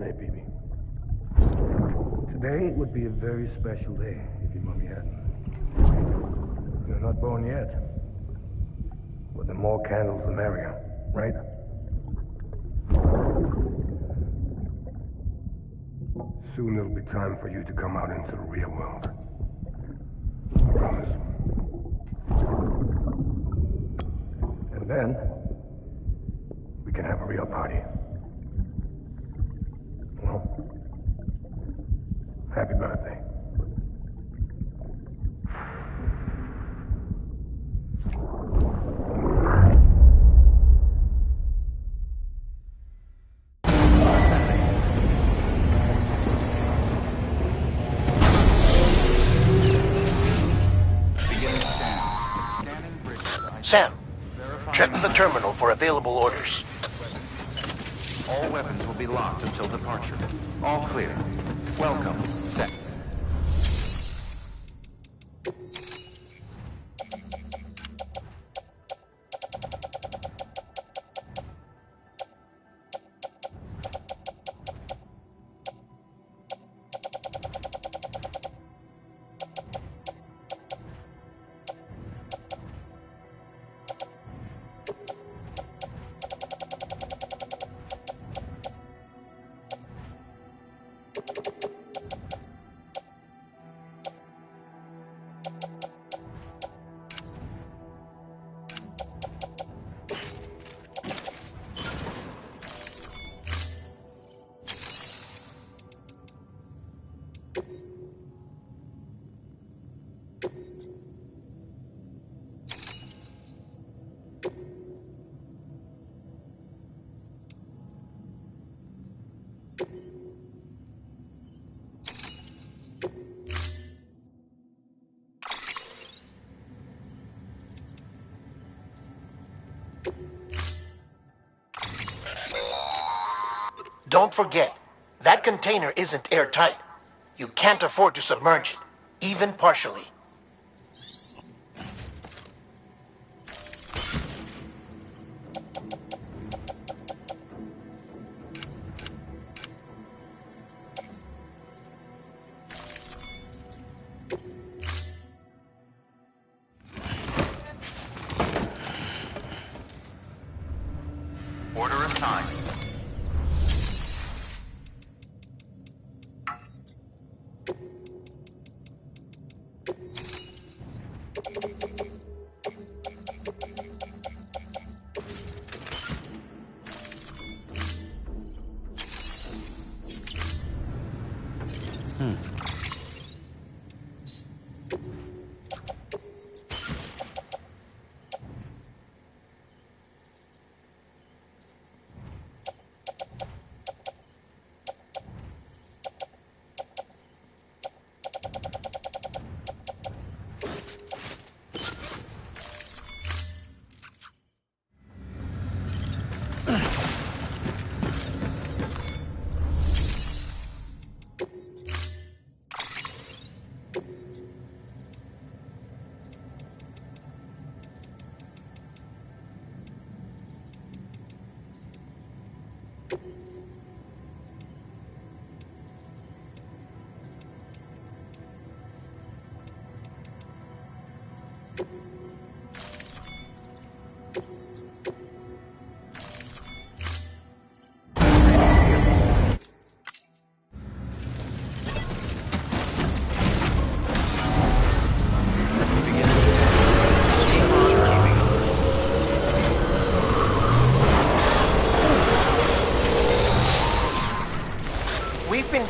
today, baby. Today would be a very special day if your mommy hadn't. You're not born yet. But the more candles, the merrier, right? Soon it'll be time for you to come out into the real world. I promise. And then, we can have a real party. Well, happy birthday. Sam, check the terminal for available orders. All weapons will be locked until departure. All clear. Welcome, Set. Don't forget, that container isn't airtight. You can't afford to submerge it, even partially. Order assigned.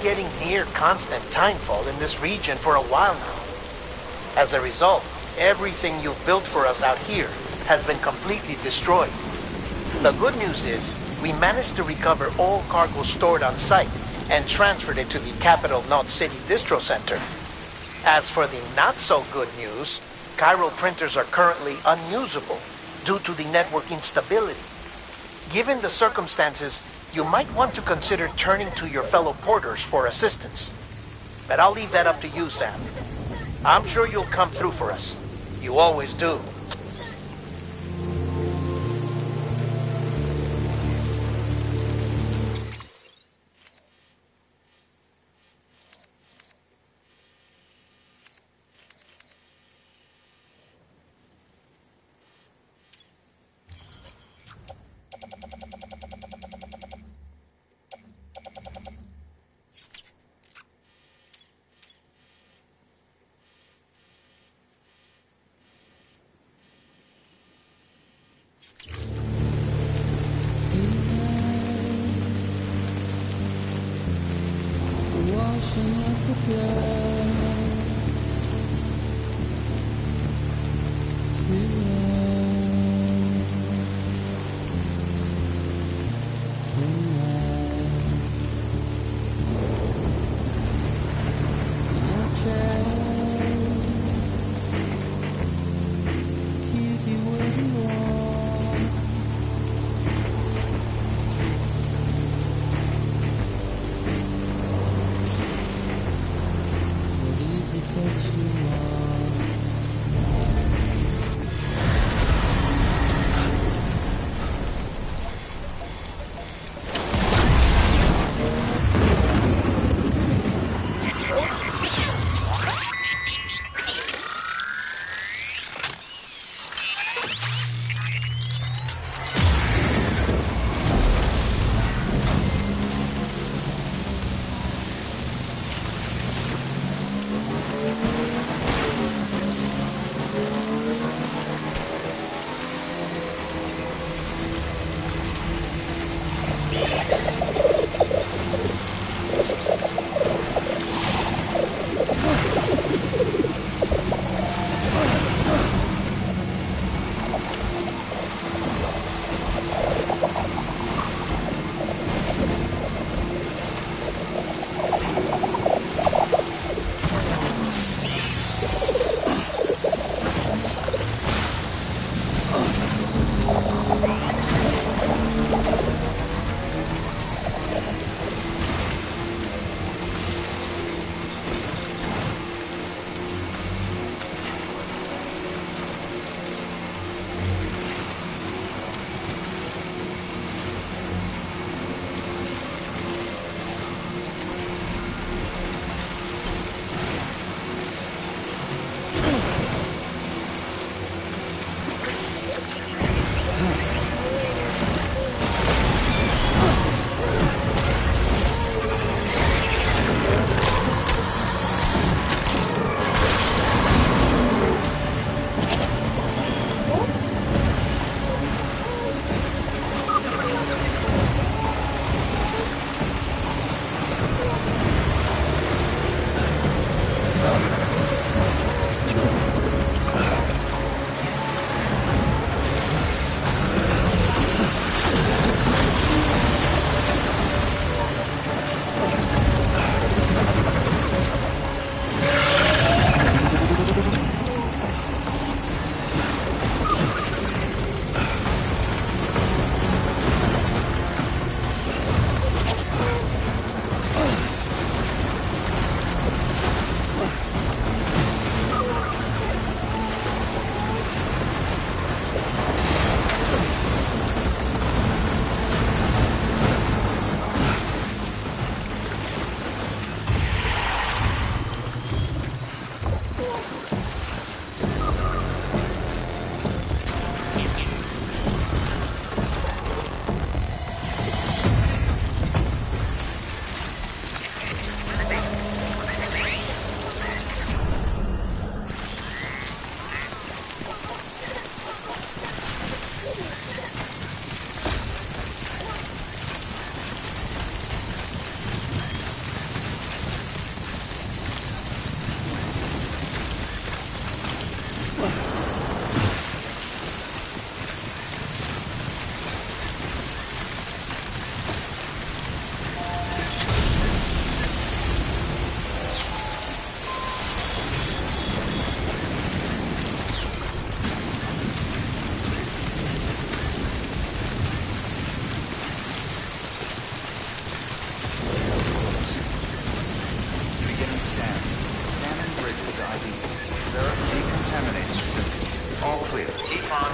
Getting near constant timefall in this region for a while now. As a result, everything you've built for us out here has been completely destroyed. The good news is, we managed to recover all cargo stored on site and transferred it to the Capital Knot City Distro Center. As for the not-so-good news, chiral printers are currently unusable due to the network instability. Given the circumstances, you might want to consider turning to your fellow porters for assistance. But I'll leave that up to you, Sam. I'm sure you'll come through for us. You always do. washing up the blood to end tonight. And I've tried to keep you where you are, but is it that you are?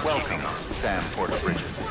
Welcome, Sam Porter Bridges.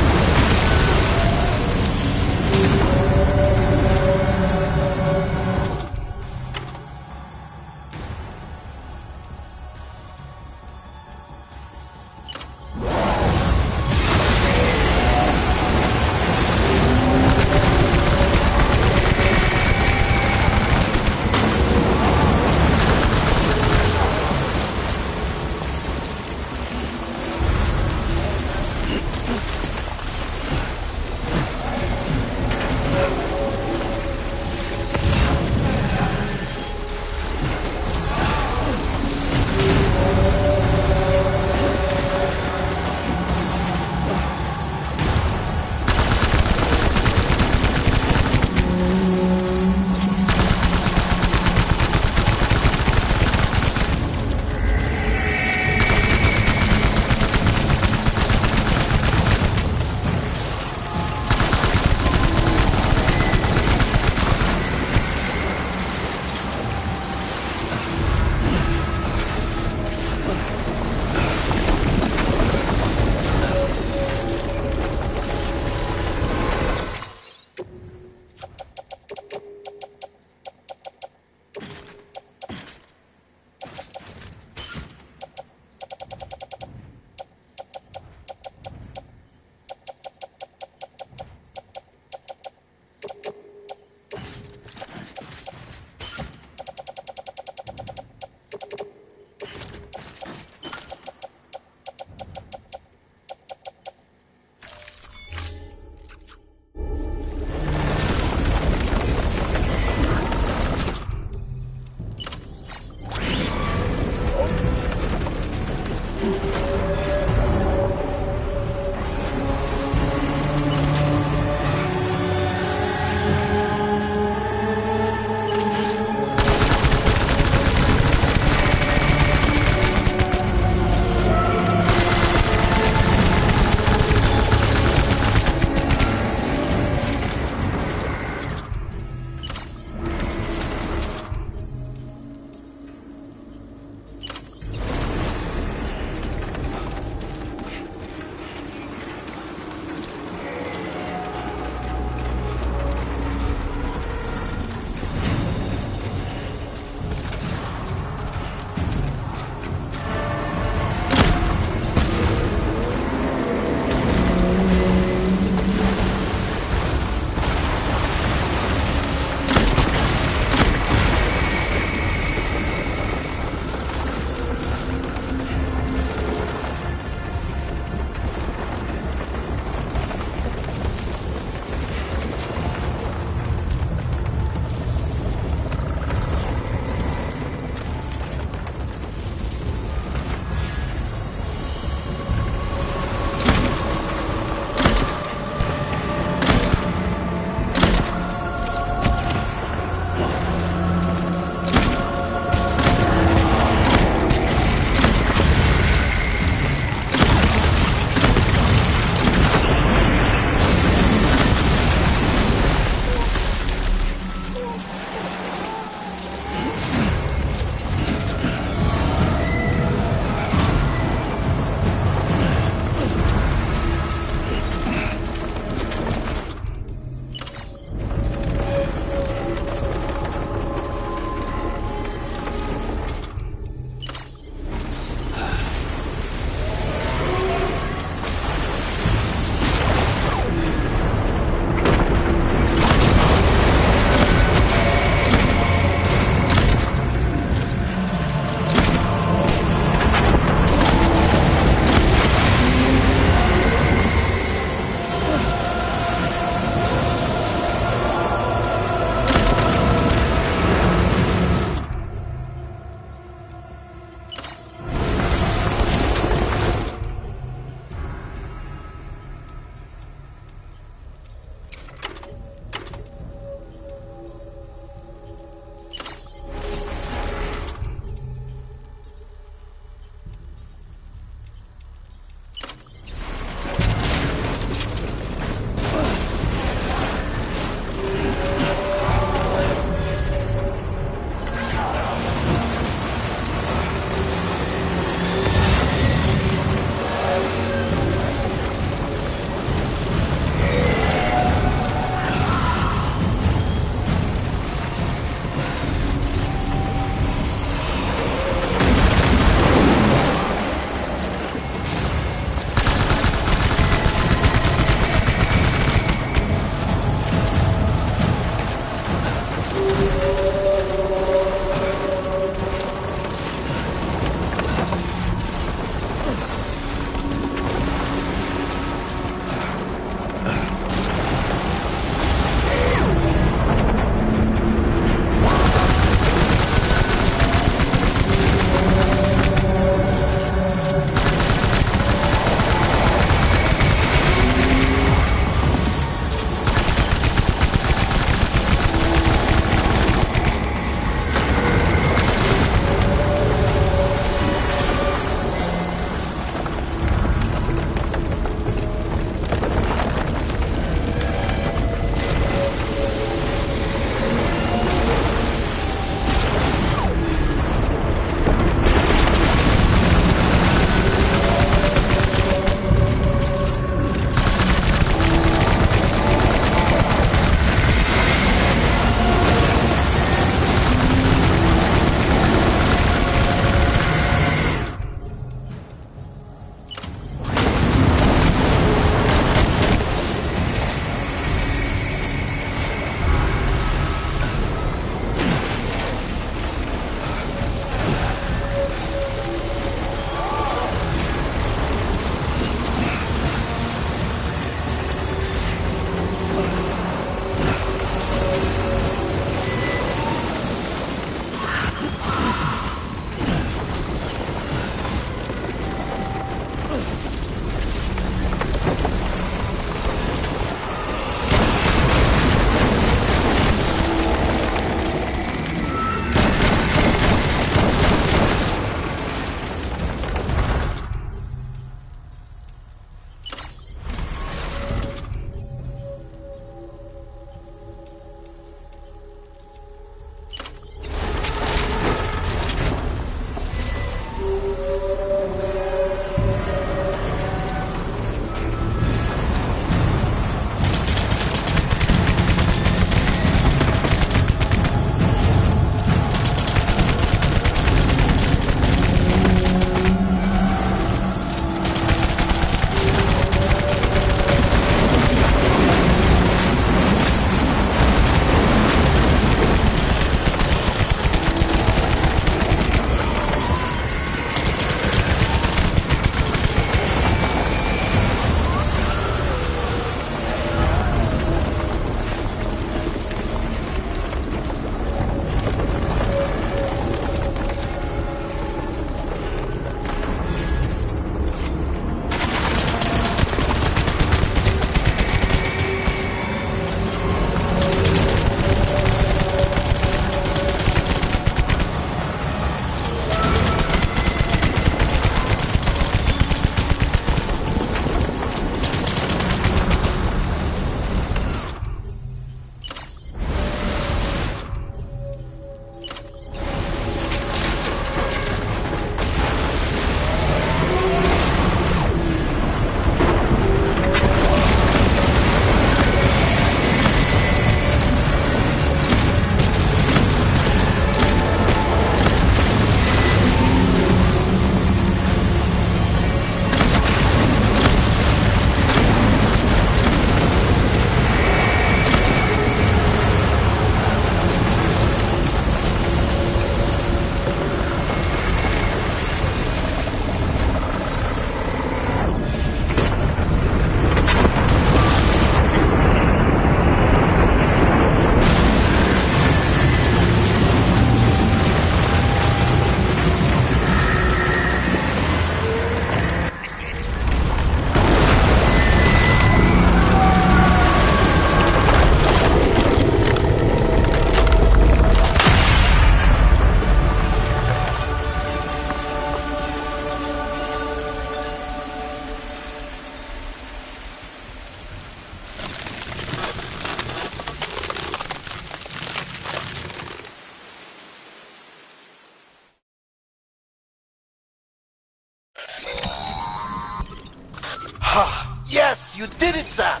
Ah, yes, you did it, Sam!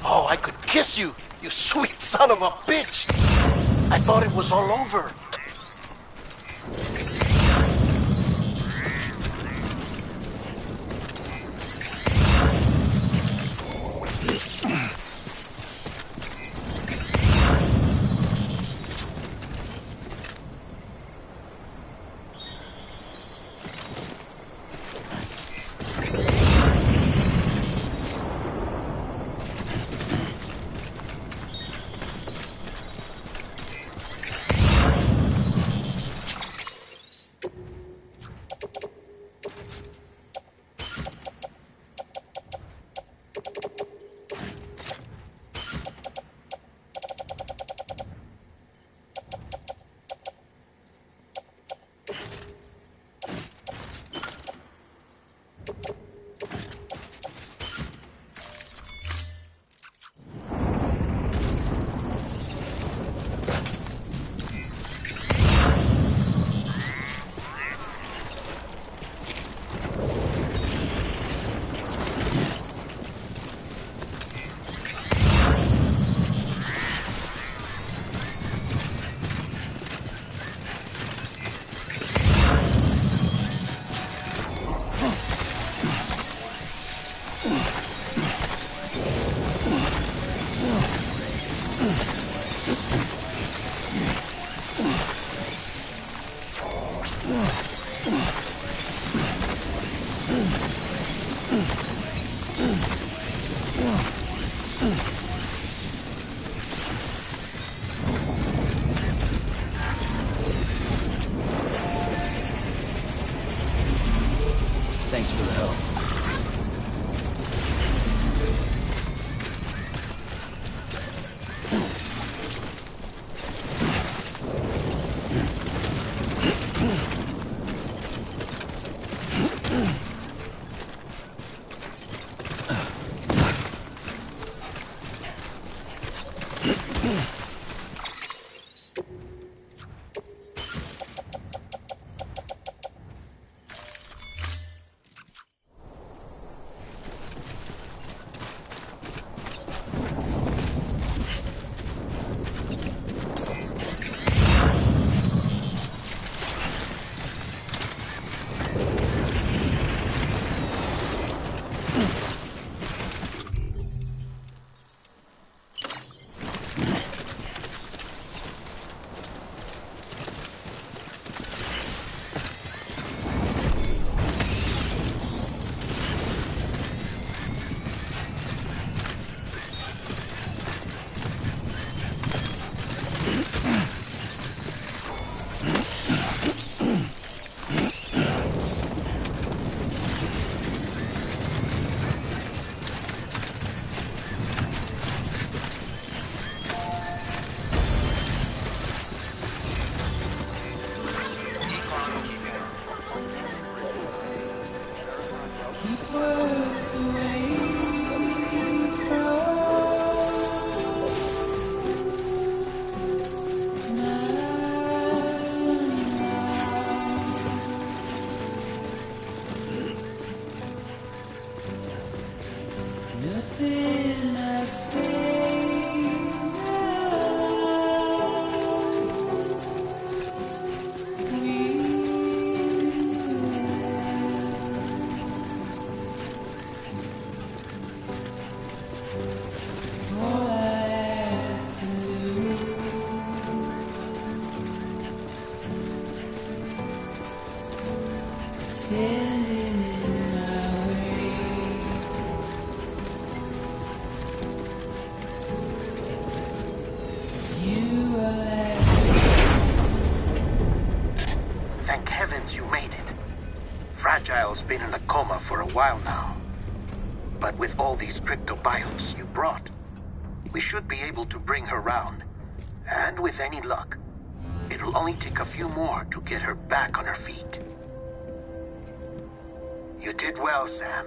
Oh, I could kiss you, you sweet son of a bitch! I thought it was all over. Thanks for the help. Thank heavens you made it. Fragile's been in a coma for a while now. But with all these cryptobiotes you brought, we should be able to bring her round. And with any luck, it'll only take a few more to get her back on her feet. You did well, Sam.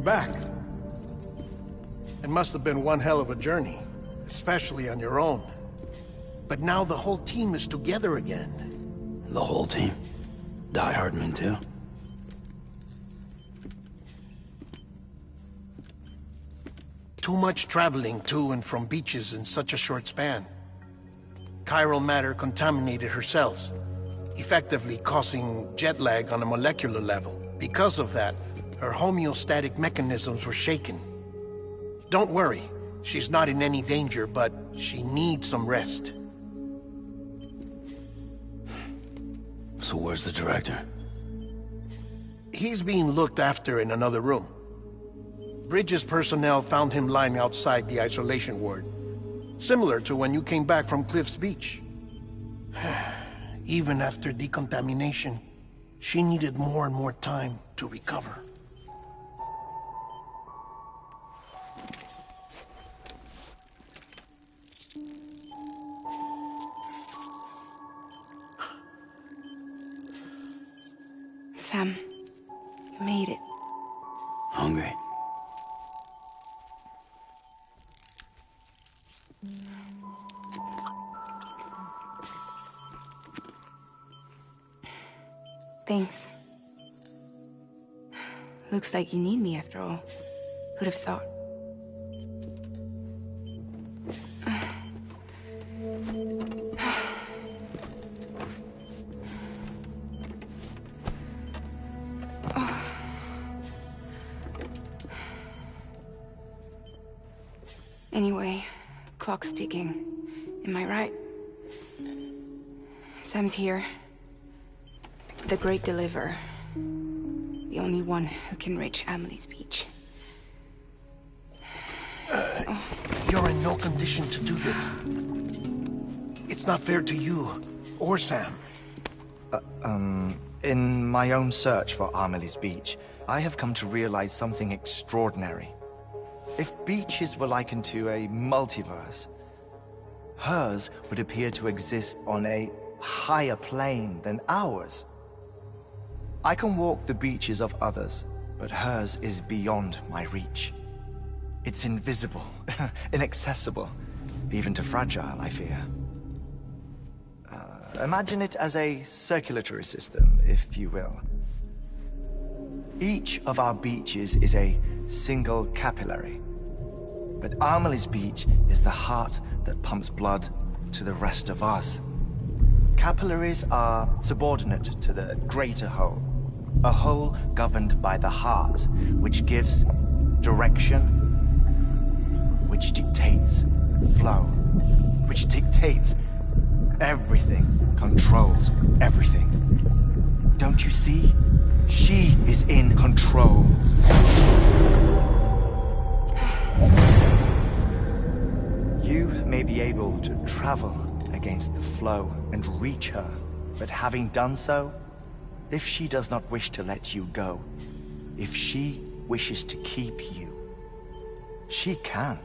back. It must have been one hell of a journey, especially on your own. But now the whole team is together again. The whole team? Die Hardman too? Too much traveling to and from beaches in such a short span. Chiral matter contaminated her cells, effectively causing jet lag on a molecular level. Because of that, her homeostatic mechanisms were shaken. Don't worry, she's not in any danger, but she needs some rest. So where's the director? He's being looked after in another room. Bridges personnel found him lying outside the isolation ward. Similar to when you came back from Cliff's Beach. Even after decontamination, she needed more and more time to recover. Sam, you made it. Hungry? Thanks. Looks like you need me after all. Who'd have thought? Anyway, clock's ticking. Am I right? Sam's here. The Great Deliverer. The only one who can reach Amelie's Beach. You're in no condition to do this. It's not fair to you, or Sam. In my own search for Amelie's Beach, I have come to realize something extraordinary. If beaches were likened to a multiverse, hers would appear to exist on a higher plane than ours. I can walk the beaches of others, but hers is beyond my reach. It's invisible, inaccessible, even to fragile, I fear. Imagine it as a circulatory system, if you will. Each of our beaches is a single capillary. But Amelie's Beach is the heart that pumps blood to the rest of us. Capillaries are subordinate to the greater whole. A whole governed by the heart, which gives direction, which dictates flow, which dictates everything, controls everything. Don't you see? She is in control. You may be able to travel against the flow and reach her, but having done so, if she does not wish to let you go, if she wishes to keep you, she can.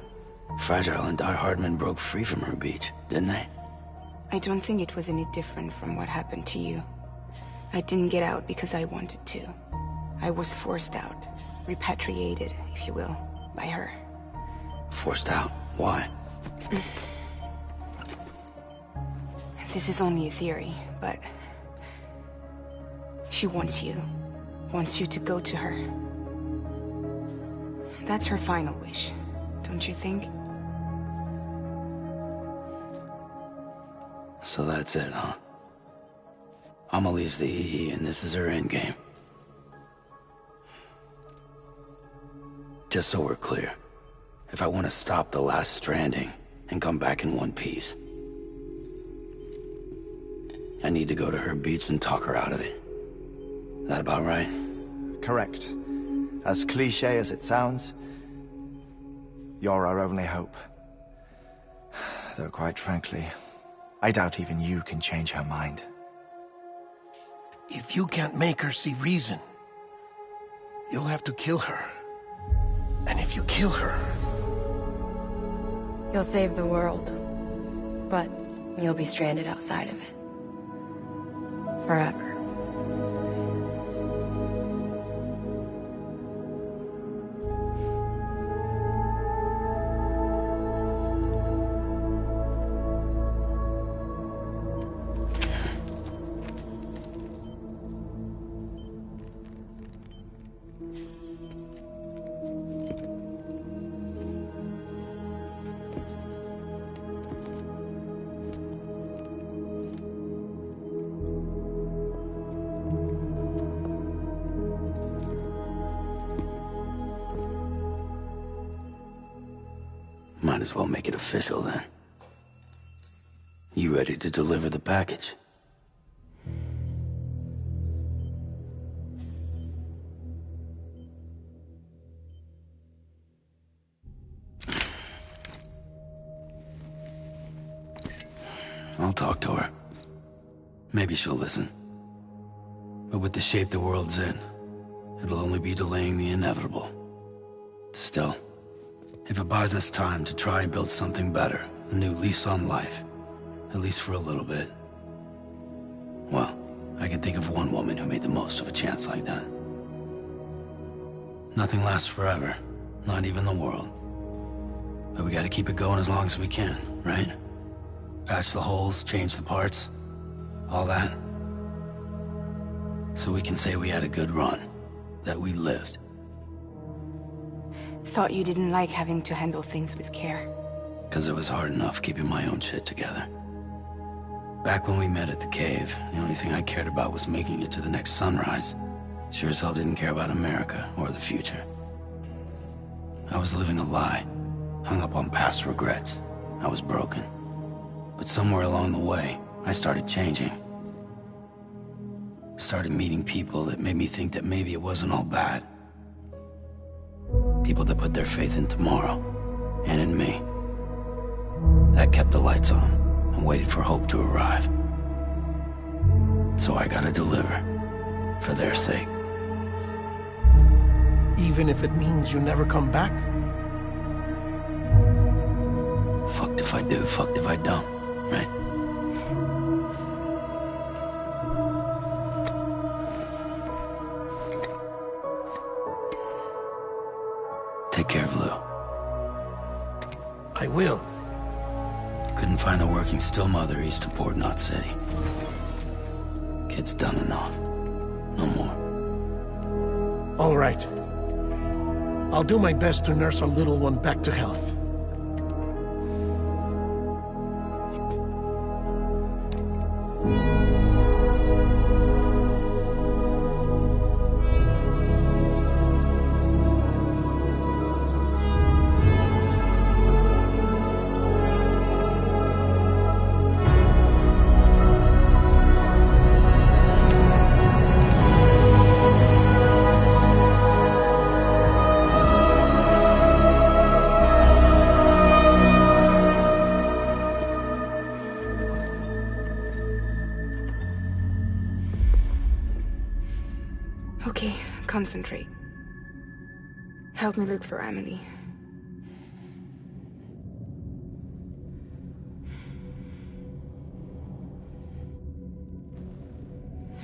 Fragile and Die Hardman broke free from her beach, didn't they? I don't think it was any different from what happened to you. I didn't get out because I wanted to. I was forced out. Repatriated, if you will, by her. Forced out? Why? This is only a theory, but... she wants you. Wants you to go to her. That's her final wish, don't you think? So that's it, huh? Amelie's the EE, and this is her endgame. Just so we're clear, if I want to stop the last Stranding and come back in one piece, I need to go to her beach and talk her out of it. That about right? Correct. As cliché as it sounds, you're our only hope. Though quite frankly, I doubt even you can change her mind. If you can't make her see reason, you'll have to kill her. And if you kill her... You'll save the world, but you'll be stranded outside of it. Forever. Might as well make it official then. You ready to deliver the package? I'll talk to her. Maybe she'll listen. But with the shape the world's in, it'll only be delaying the inevitable. Still, if it buys us time to try and build something better, a new lease on life, at least for a little bit, well, I can think of one woman who made the most of a chance like that. Nothing lasts forever, not even the world. But we gotta keep it going as long as we can, right? Patch the holes, change the parts, all that. So we can say we had a good run, that we lived. Thought you didn't like having to handle things with care. 'Cause it was hard enough keeping my own shit together. Back when we met at the cave, the only thing I cared about was making it to the next sunrise. Sure as hell didn't care about America or the future. I was living a lie, hung up on past regrets. I was broken. But somewhere along the way, I started changing. Started meeting people that made me think that maybe it wasn't all bad. People that put their faith in tomorrow, and in me. That kept the lights on, and waited for hope to arrive. So I gotta deliver, for their sake. Even if it means you never come back? Fucked if I do, fucked if I don't, right? Take care of Lou. I will. Couldn't find a working still mother east of Port Knot City. Kid's done enough. No more. All right. I'll do my best to nurse our little one back to health. Okay, concentrate. Help me look for Emily.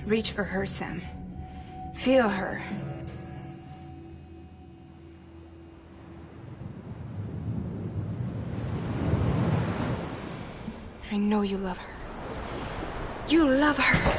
Reach for her, Sam. Feel her. I know you love her. You love her!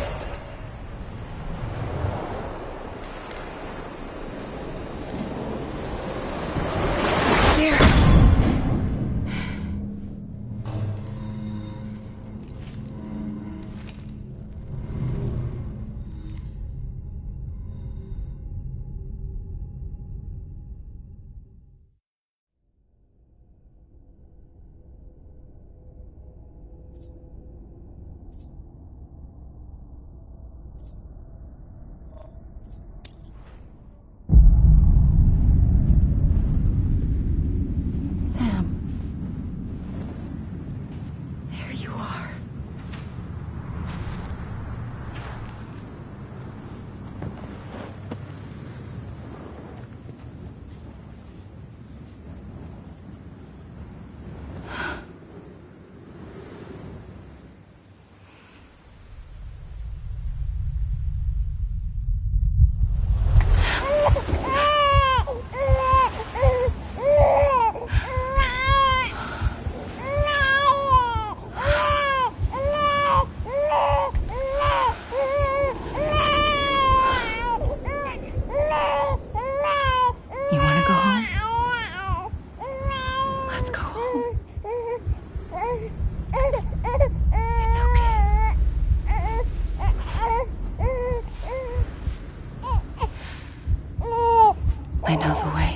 I know the way.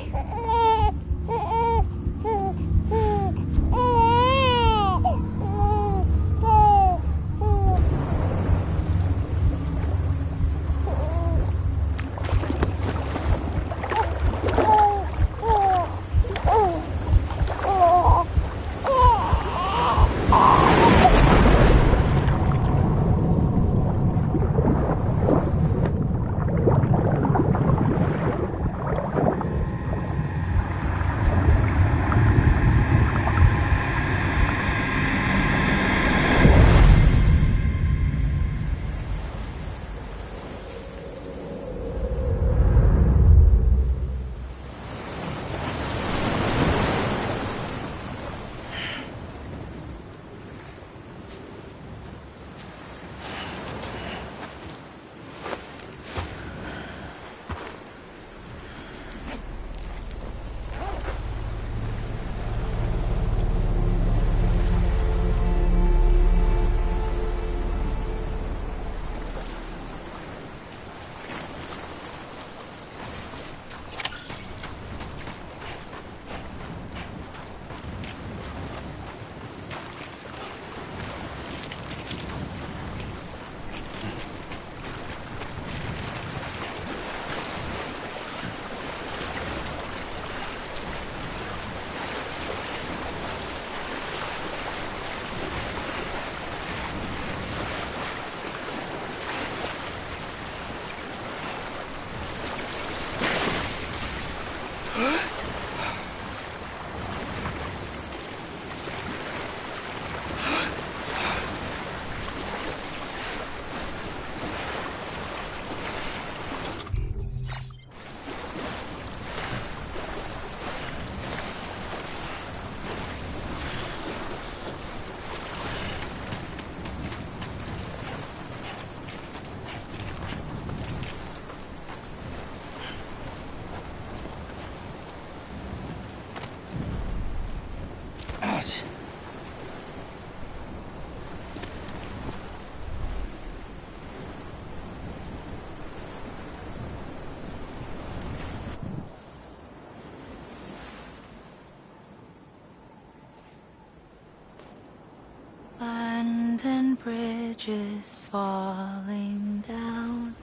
bridges falling down,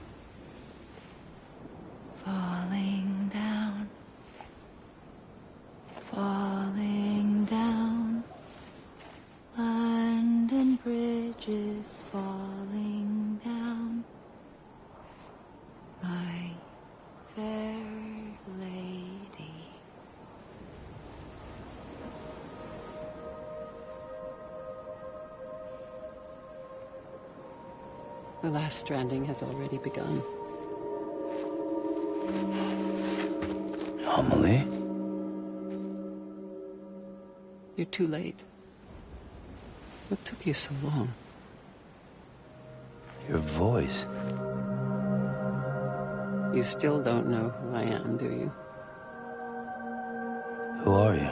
falling down, falling down. London bridges falling down, my fair lady. The last stranding has already begun. Amelie? You're too late. What took you so long? Your voice. You still don't know who I am, do you? Who are you?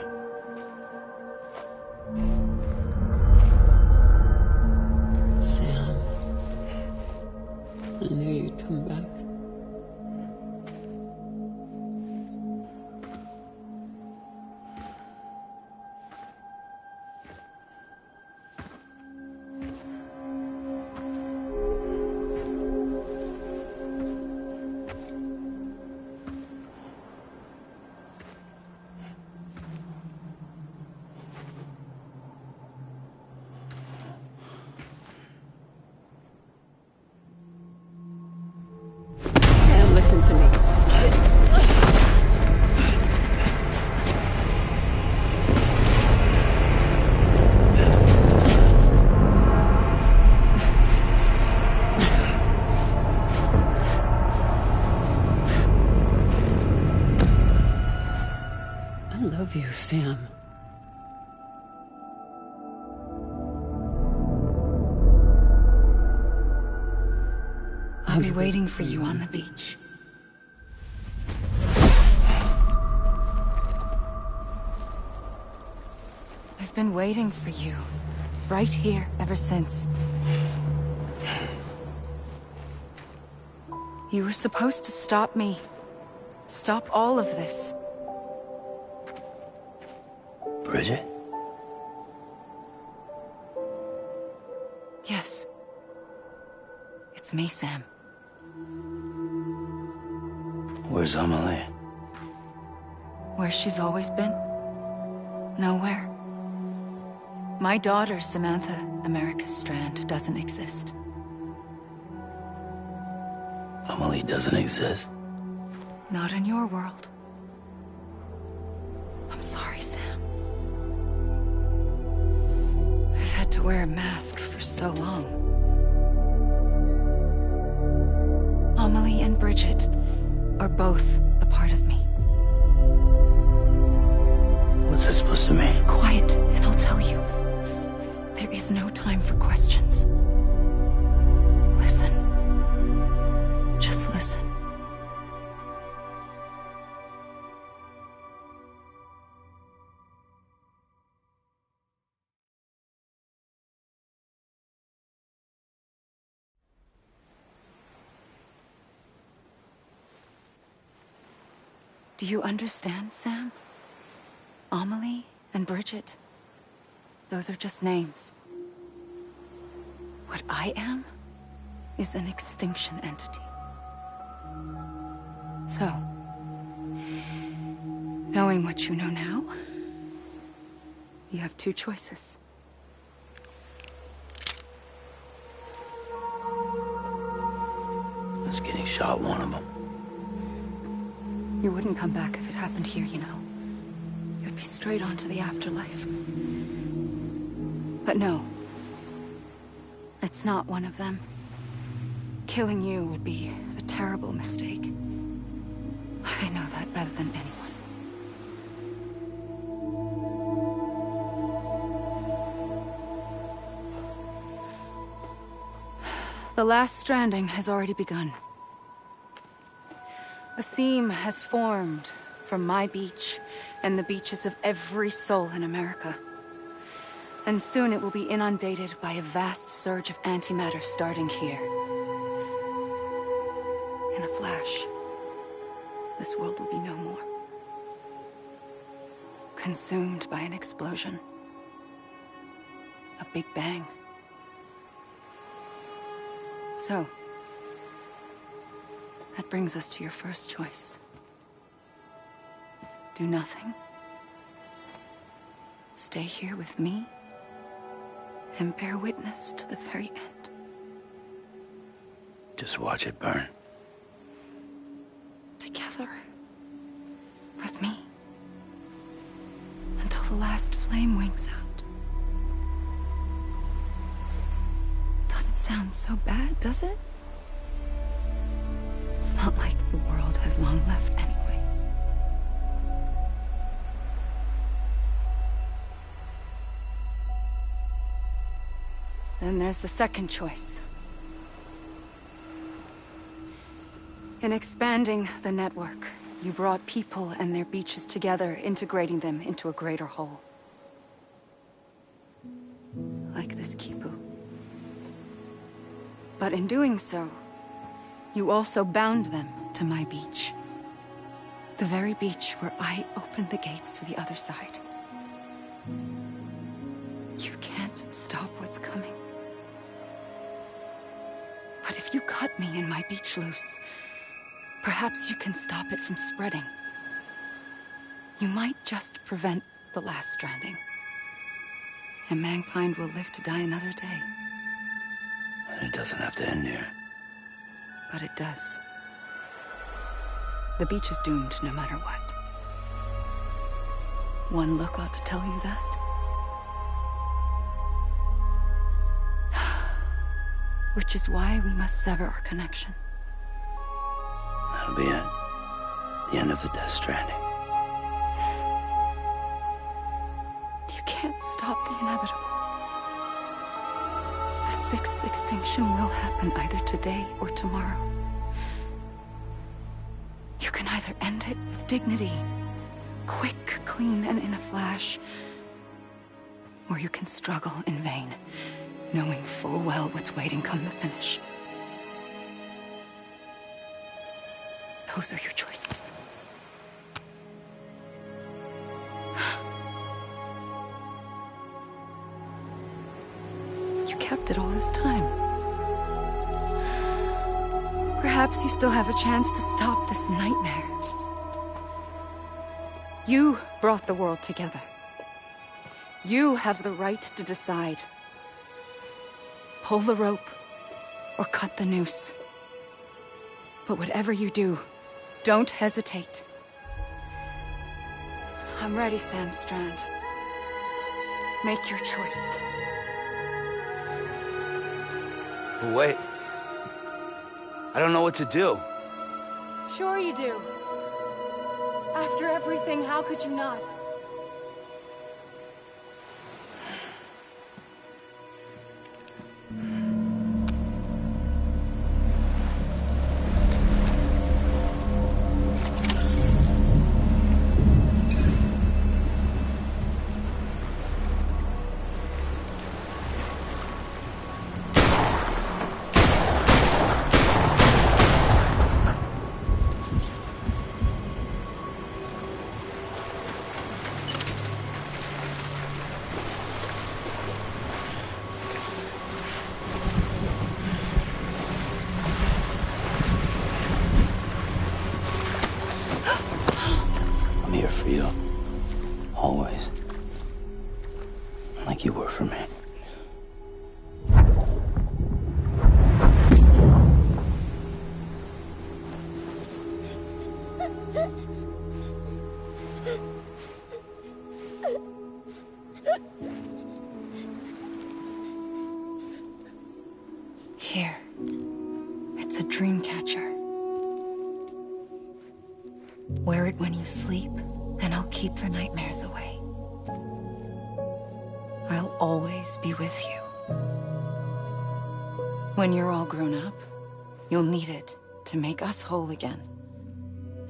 Sam. I knew you'd come back. Sam, listen to me. I love you, Sam. I'll be waiting for you on the beach. I've been waiting for you, right here, ever since. You were supposed to stop me. Stop all of this. Bridget? Yes. It's me, Sam. Where's Amelie? Where she's always been. Nowhere. My daughter, Samantha America Strand, doesn't exist. Amelie doesn't exist. Not in your world. I'm sorry, Sam. I've had to wear a mask for so long. Amelie and Bridget are both a part of me. What's that supposed to mean? Quiet, and I'll tell you. There is no time for questions. Listen. Just listen. Do you understand, Sam? Amelie and Bridget, those are just names. What I am is an extinction entity. So, knowing what you know now, you have two choices. Is getting shot one of them? You wouldn't come back if it happened here, you know. You'd be straight on to the afterlife. But no. It's not one of them. Killing you would be a terrible mistake. I know that better than anyone. The last stranding has already begun. A seam has formed from my beach and the beaches of every soul in America. And soon it will be inundated by a vast surge of antimatter starting here. In a flash, this world will be no more. Consumed by an explosion. A big bang. So, that brings us to your first choice. Do nothing. Stay here with me, and bear witness to the very end. Just watch it burn. Together. With me. Until the last flame winks out. Doesn't sound so bad, does it? It's not like the world has long left anyway. Then there's the second choice. In expanding the network, you brought people and their beaches together, integrating them into a greater whole. Like this Kipu. But in doing so, you also bound them to my beach. The very beach where I opened the gates to the other side. You can't stop what's coming. But if you cut me and my beach loose, perhaps you can stop it from spreading. You might just prevent the last stranding. And mankind will live to die another day. It doesn't have to end here. But it does. The beach is doomed no matter what. One look ought to tell you that. Which is why we must sever our connection. That'll be it. The end of the Death Stranding. You can't stop the inevitable. The sixth extinction will happen either today or tomorrow. You can either end it with dignity, quick, clean, and in a flash, or you can struggle in vain, knowing full well what's waiting come the finish. Those are your choices. You kept it all this time. Perhaps you still have a chance to stop this nightmare. You brought the world together. You have the right to decide. Pull the rope, or cut the noose. But whatever you do, don't hesitate. I'm ready, Sam Strand. Make your choice. But wait. I don't know what to do. Sure you do. After everything, how could you not? I'm here for you. Always. Like you were for me. Here. It's a dream catcher. Wear it when you sleep, and I'll keep the nightmares away. I'll always be with you. When you're all grown up, you'll need it to make us whole again.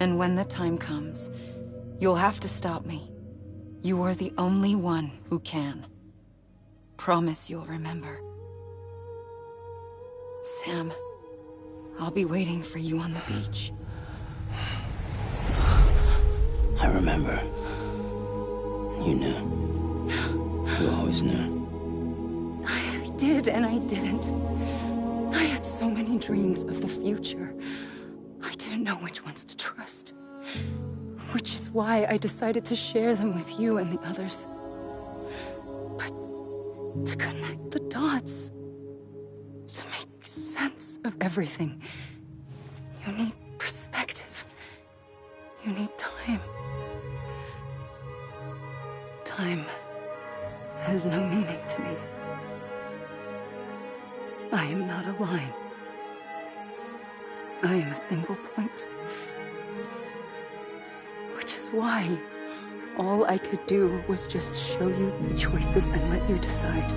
And when the time comes, you'll have to stop me. You are the only one who can. Promise you'll remember. Sam, I'll be waiting for you on the beach. I remember. You knew. You always knew. I did and I didn't. I had so many dreams of the future. I didn't know which ones to trust. Which is why I decided to share them with you and the others. But to connect the dots, to make sense of everything, you need perspective. You need time. Time has no meaning to me. I am not a line. I am a single point. Which is why all I could do was just show you the choices and let you decide.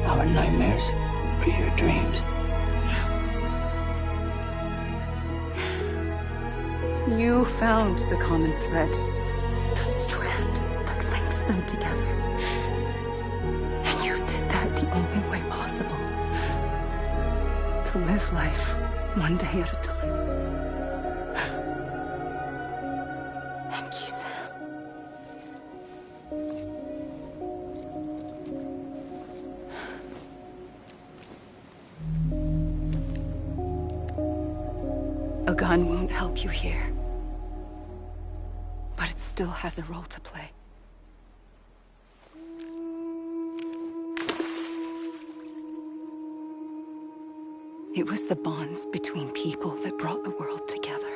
Our nightmares are your dreams. You found the common thread, the strand that links them together. And you did that the only way possible. To live life one day at a time. Thank you, Sam. A gun won't help you here. But it still has a role to play. It was the bonds between people that brought the world together.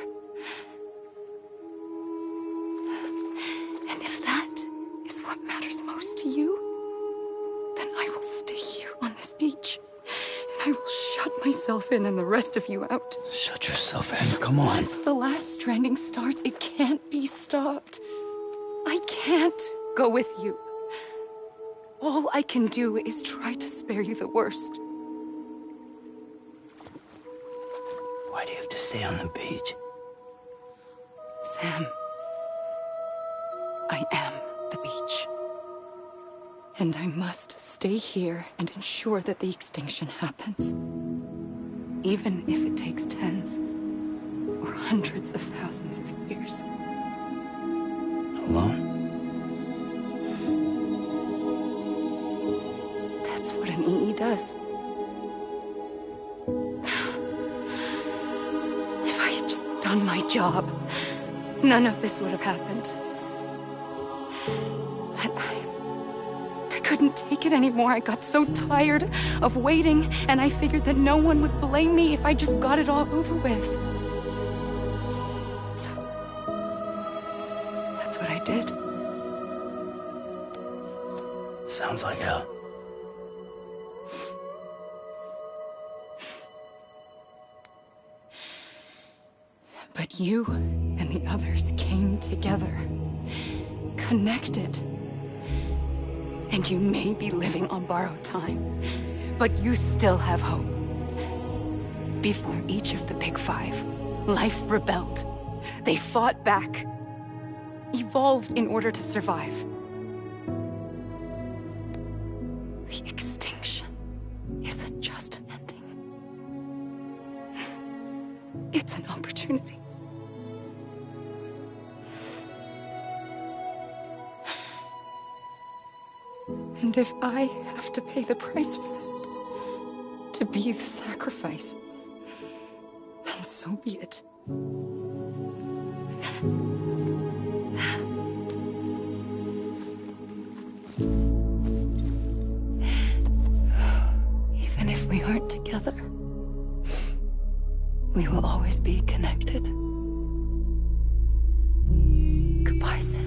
And if that is what matters most to you, then I will stay here on this beach. And I will shut myself in and the rest of you out. Shut yourself in, come on. Once the last stranding starts, it can't be stopped. I can't go with you. All I can do is try to spare you the worst. Why do you have to stay on the beach? Sam, I am the beach. And I must stay here and ensure that the extinction happens. Even if it takes tens or hundreds of thousands of years. Alone? That's what an EE does. If I had just done my job, none of this would have happened. But I couldn't take it anymore. I got so tired of waiting, and I figured that no one would blame me if I just got it all over with. So, that's what I did. Sounds like hell. But you and the others came together, connected. And you may be living on borrowed time, but you still have hope. Before each of the Big Five, life rebelled. They fought back, evolved in order to survive. The extinction isn't just an ending. It's an opportunity. And if I have to pay the price for that, to be the sacrifice, then so be it. Even if we aren't together, we will always be connected. Goodbye, Sam.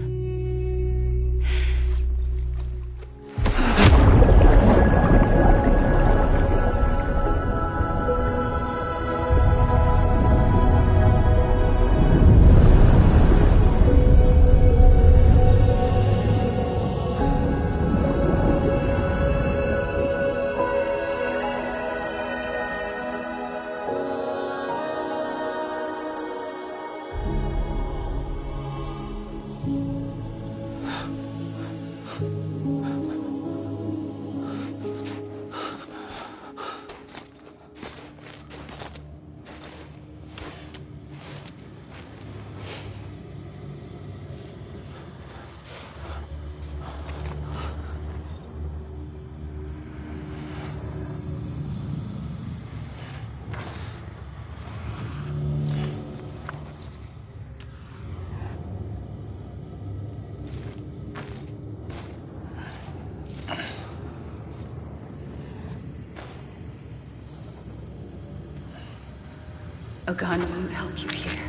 A gun won't help you here.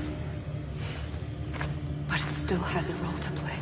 But it still has a role to play.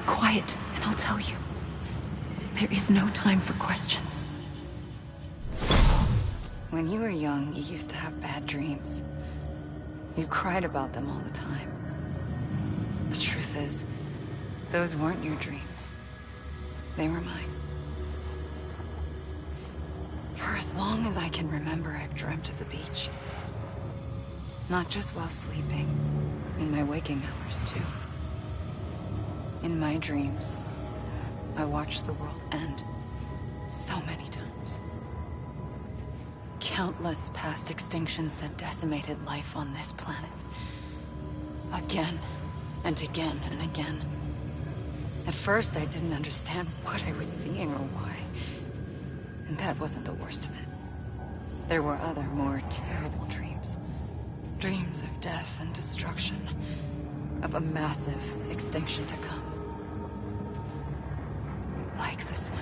Quiet, and I'll tell you. There is no time for questions. When you were young, you used to have bad dreams. You cried about them all the time. The truth is, those weren't your dreams. They were mine. For as long as I can remember, I've dreamt of the beach. Not just while sleeping, in my waking hours, too. In my dreams, I watched the world end so many times. Countless past extinctions that decimated life on this planet. Again, and again, and again. At first, I didn't understand what I was seeing or why. And that wasn't the worst of it. There were other, more terrible dreams. Dreams of death and destruction. Of a massive extinction to come. Like this one.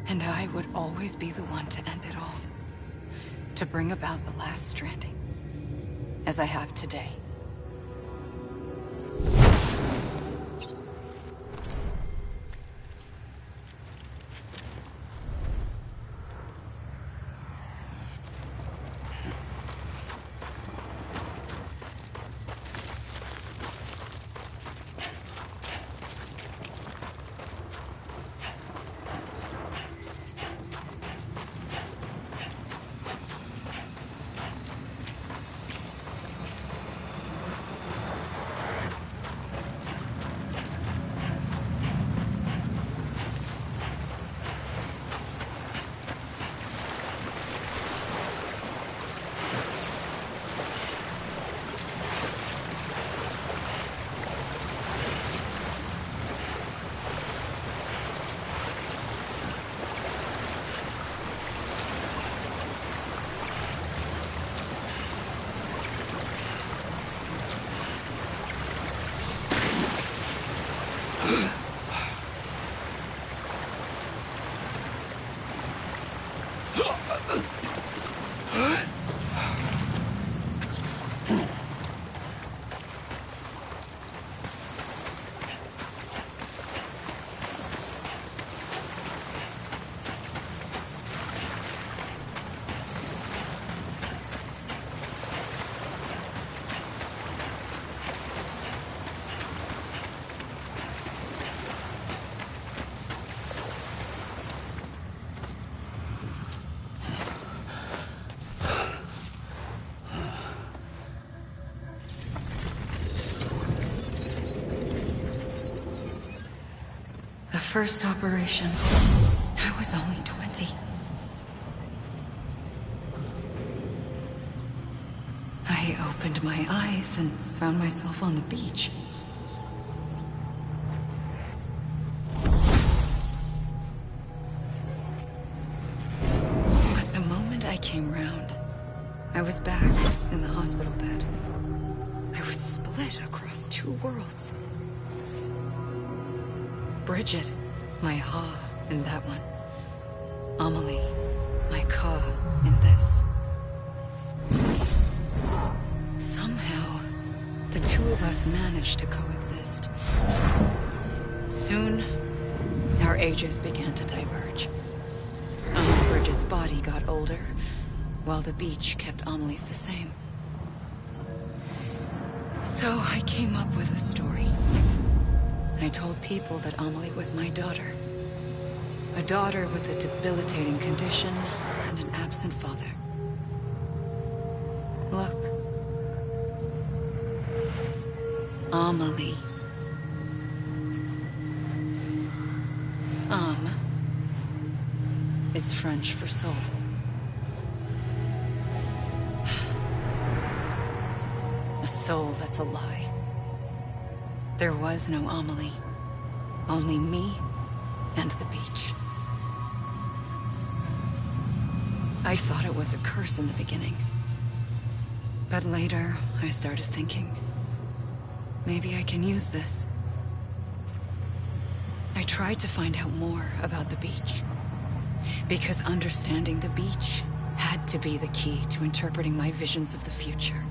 And I would always be the one to end it all. To bring about the last stranding. As I have today. first operation, I was only 20. I opened my eyes and found myself on the beach. But the moment I came round, I was back in the hospital bed. I was split across two worlds. Bridget, my Ha in that one. Amelie, my Ka in this. Somehow, the two of us managed to coexist. Soon, our ages began to diverge. Bridget's body got older, while the beach kept Amelie's the same. So I came up with a story. I told people that Amelie was my daughter. A daughter with a debilitating condition and an absent father. Look. Amelie. Âme is French for soul. A soul that's a lie. There was no Amelie. Only me and the beach. I thought it was a curse in the beginning. But later, I started thinking, maybe I can use this. I tried to find out more about the beach. Because understanding the beach had to be the key to interpreting my visions of the future.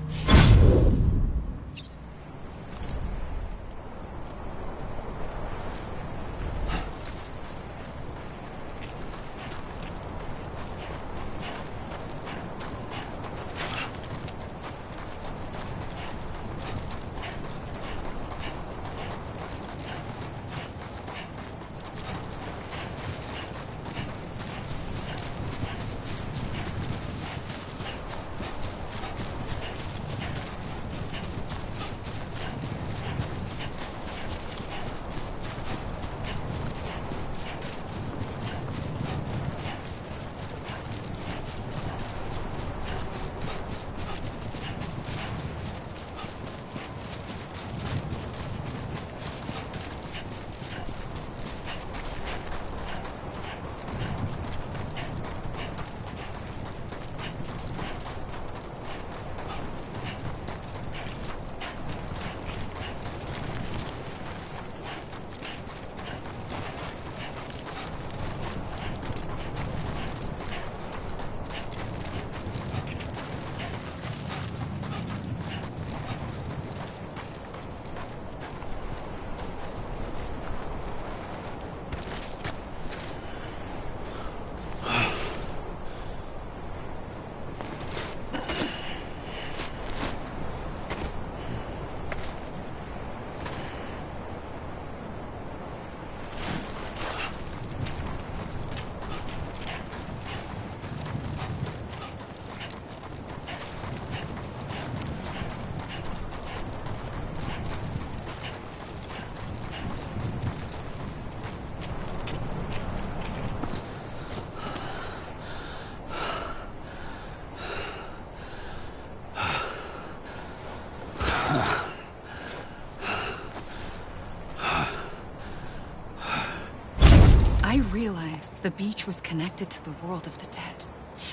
realized the beach was connected to the world of the dead,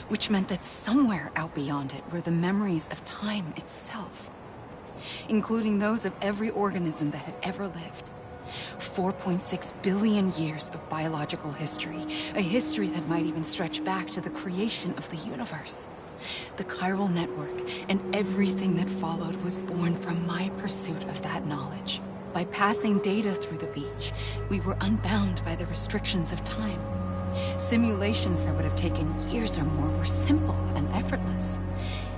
which meant that somewhere out beyond it were the memories of time itself, including those of every organism that had ever lived. 4.6 billion years of biological history, a history that might even stretch back to the creation of the universe. The chiral network and everything that followed was born from my pursuit of that knowledge. By passing data through the beach, we were unbound by the restrictions of time. Simulations that would have taken years or more were simple and effortless.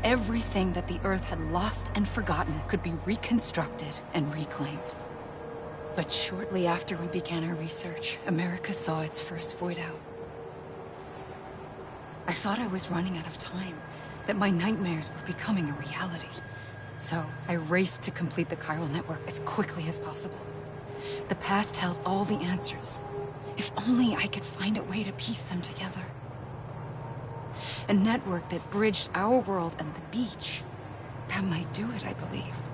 Everything that the Earth had lost and forgotten could be reconstructed and reclaimed. But shortly after we began our research, America saw its first void out. I thought I was running out of time, that my nightmares were becoming a reality. So I raced to complete the chiral network as quickly as possible. The past held all the answers. If only I could find a way to piece them together. A network that bridged our world and the beach. That might do it, I believed.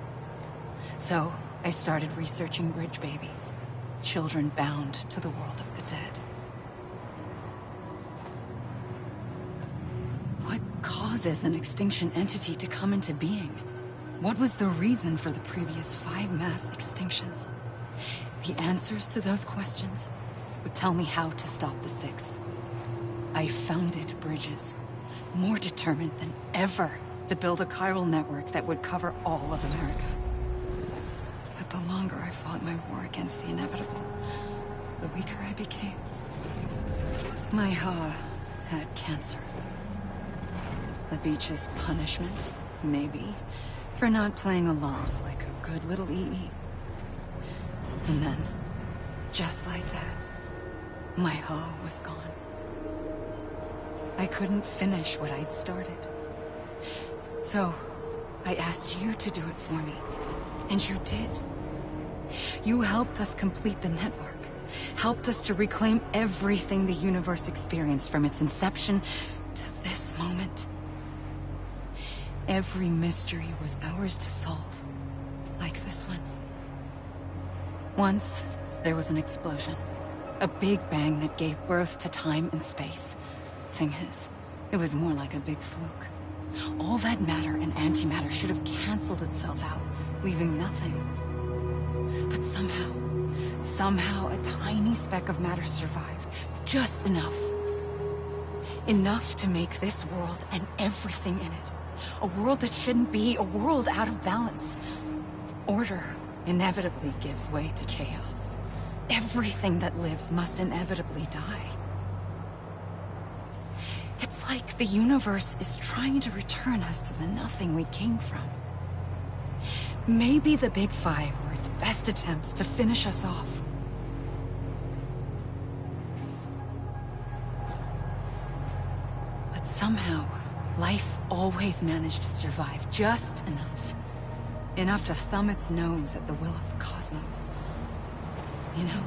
So, I started researching bridge babies. Children bound to the world of the dead. What causes an extinction entity to come into being? What was the reason for the previous 5 mass extinctions? The answers to those questions would tell me how to stop the 6th. I founded bridges, more determined than ever to build a chiral network that would cover all of America. But the longer I fought my war against the inevitable, the weaker I became. My Ha had cancer. The beach's punishment, maybe, for not playing along like a good little EE. And then, just like that, my Ha was gone. I couldn't finish what I'd started. So, I asked you to do it for me. And you did. You helped us complete the network. Helped us to reclaim everything the universe experienced from its inception to this moment. Every mystery was ours to solve. Like this one. Once, there was an explosion. A big bang that gave birth to time and space. Thing is, it was more like a big fluke. All that matter and antimatter should have canceled itself out, leaving nothing. But somehow a tiny speck of matter survived. Just enough. Enough to make this world and everything in it. A world that shouldn't be, a world out of balance. Order inevitably gives way to chaos. Everything that lives must inevitably die. It's like the universe is trying to return us to the nothing we came from. Maybe the Big Five were its best attempts to finish us off. But somehow, life always managed to survive just enough. Enough to thumb its nose at the will of the cosmos. You know,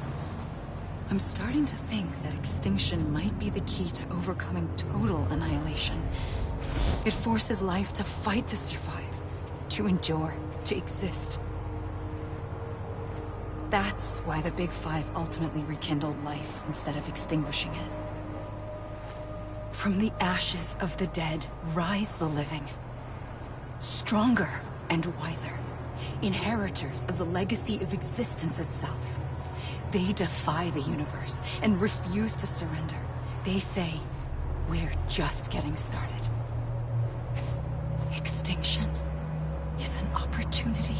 I'm starting to think that extinction might be the key to overcoming total annihilation. It forces life to fight to survive, to endure, to exist. That's why the Big Five ultimately rekindled life instead of extinguishing it. From the ashes of the dead rise the living. Stronger and wiser. Inheritors of the legacy of existence itself. They defy the universe and refuse to surrender. They say, we're just getting started. Extinction is an opportunity.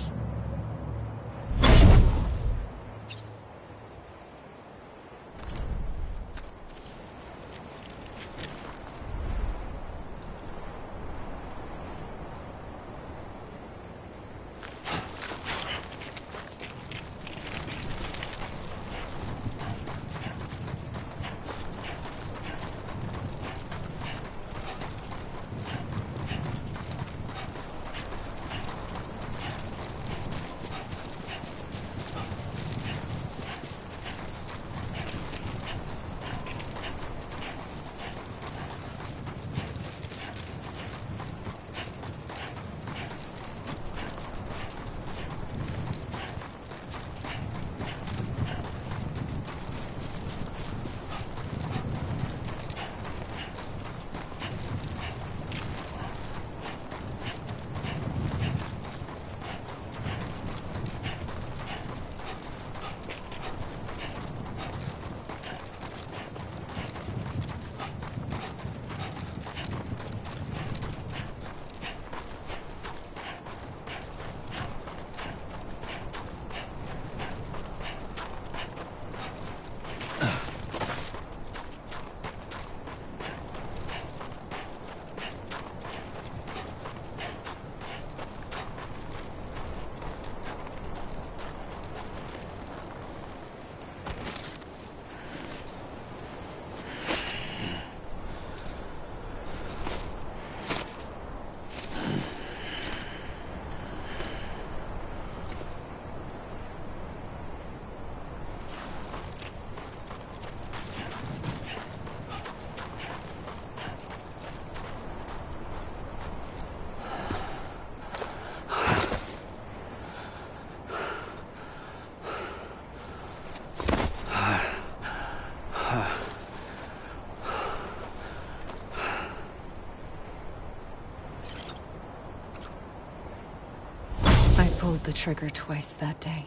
pulled the trigger twice that day.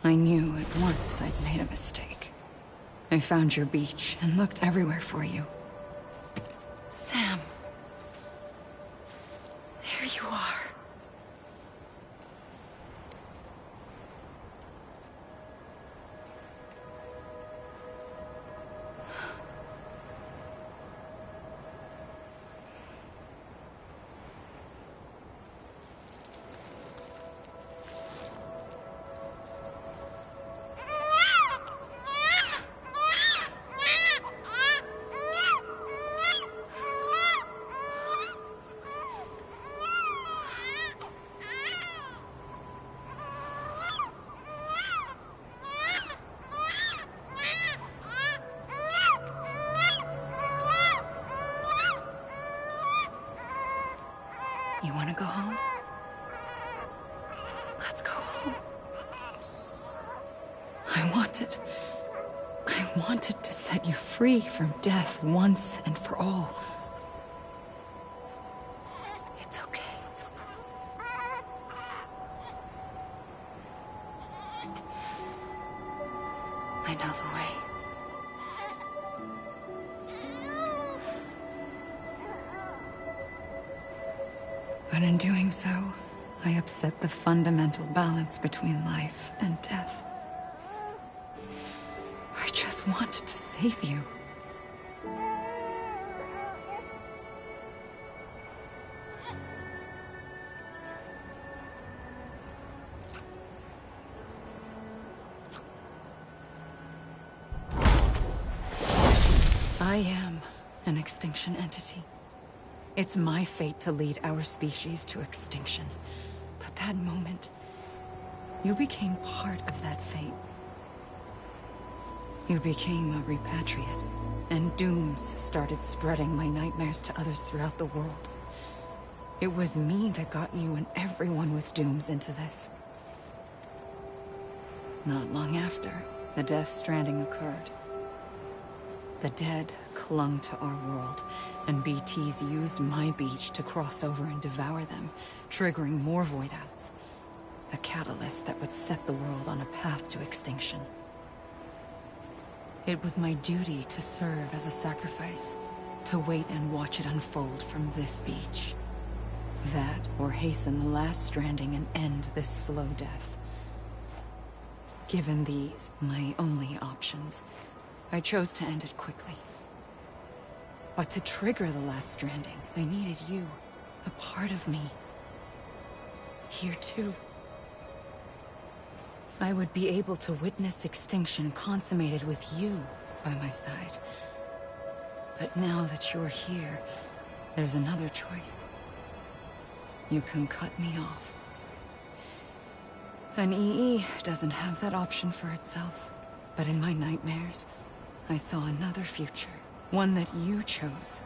I knew at once I'd made a mistake. I found your beach and looked everywhere for you. Sam. There you are. You want to go home? Let's go home. I wanted to set you free from death once and for all. It's okay. I know the way. But in doing so, I upset the fundamental balance between life and death. I just wanted to save you. I am an extinction entity. It's my fate to lead our species to extinction. But that moment, you became part of that fate. You became a repatriate, and dooms started spreading my nightmares to others throughout the world. It was me that got you and everyone with dooms into this. Not long after, the Death Stranding occurred. The dead clung to our world, and BTs used my beach to cross over and devour them, triggering more void outs. A catalyst that would set the world on a path to extinction. It was my duty to serve as a sacrifice, to wait and watch it unfold from this beach. That, or hasten the last stranding and end this slow death. Given these, my only options, I chose to end it quickly. But to trigger the last stranding, I needed you, a part of me. Here too. I would be able to witness extinction consummated with you by my side. But now that you're here, there's another choice. You can cut me off. An EE doesn't have that option for itself. But in my nightmares, I saw another future. One that you chose.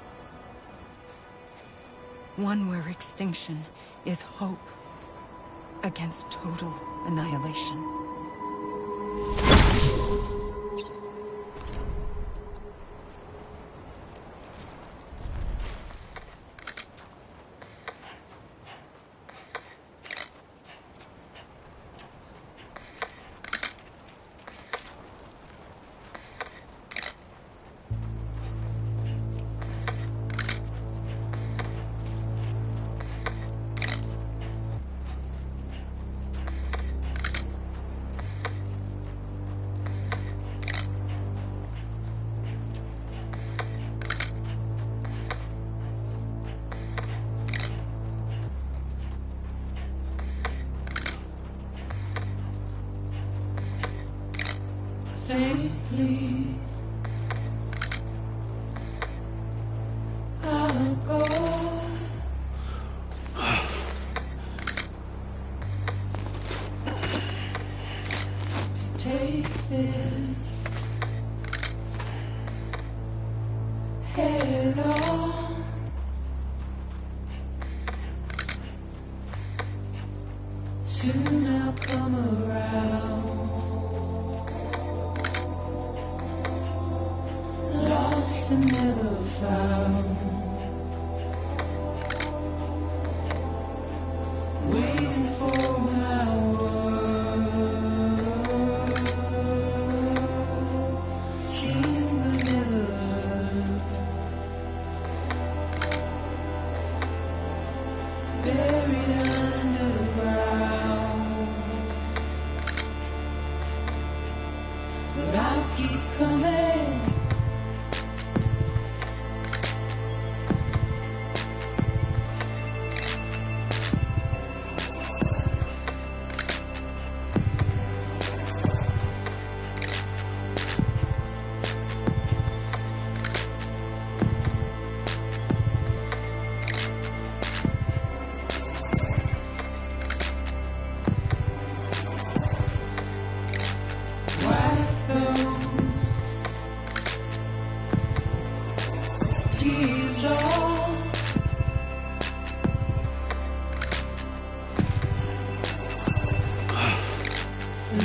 One where extinction is hope against total annihilation. Faintly, I'll go. Take this head on. Soon I'll come around. Lost and never found. Waiting for my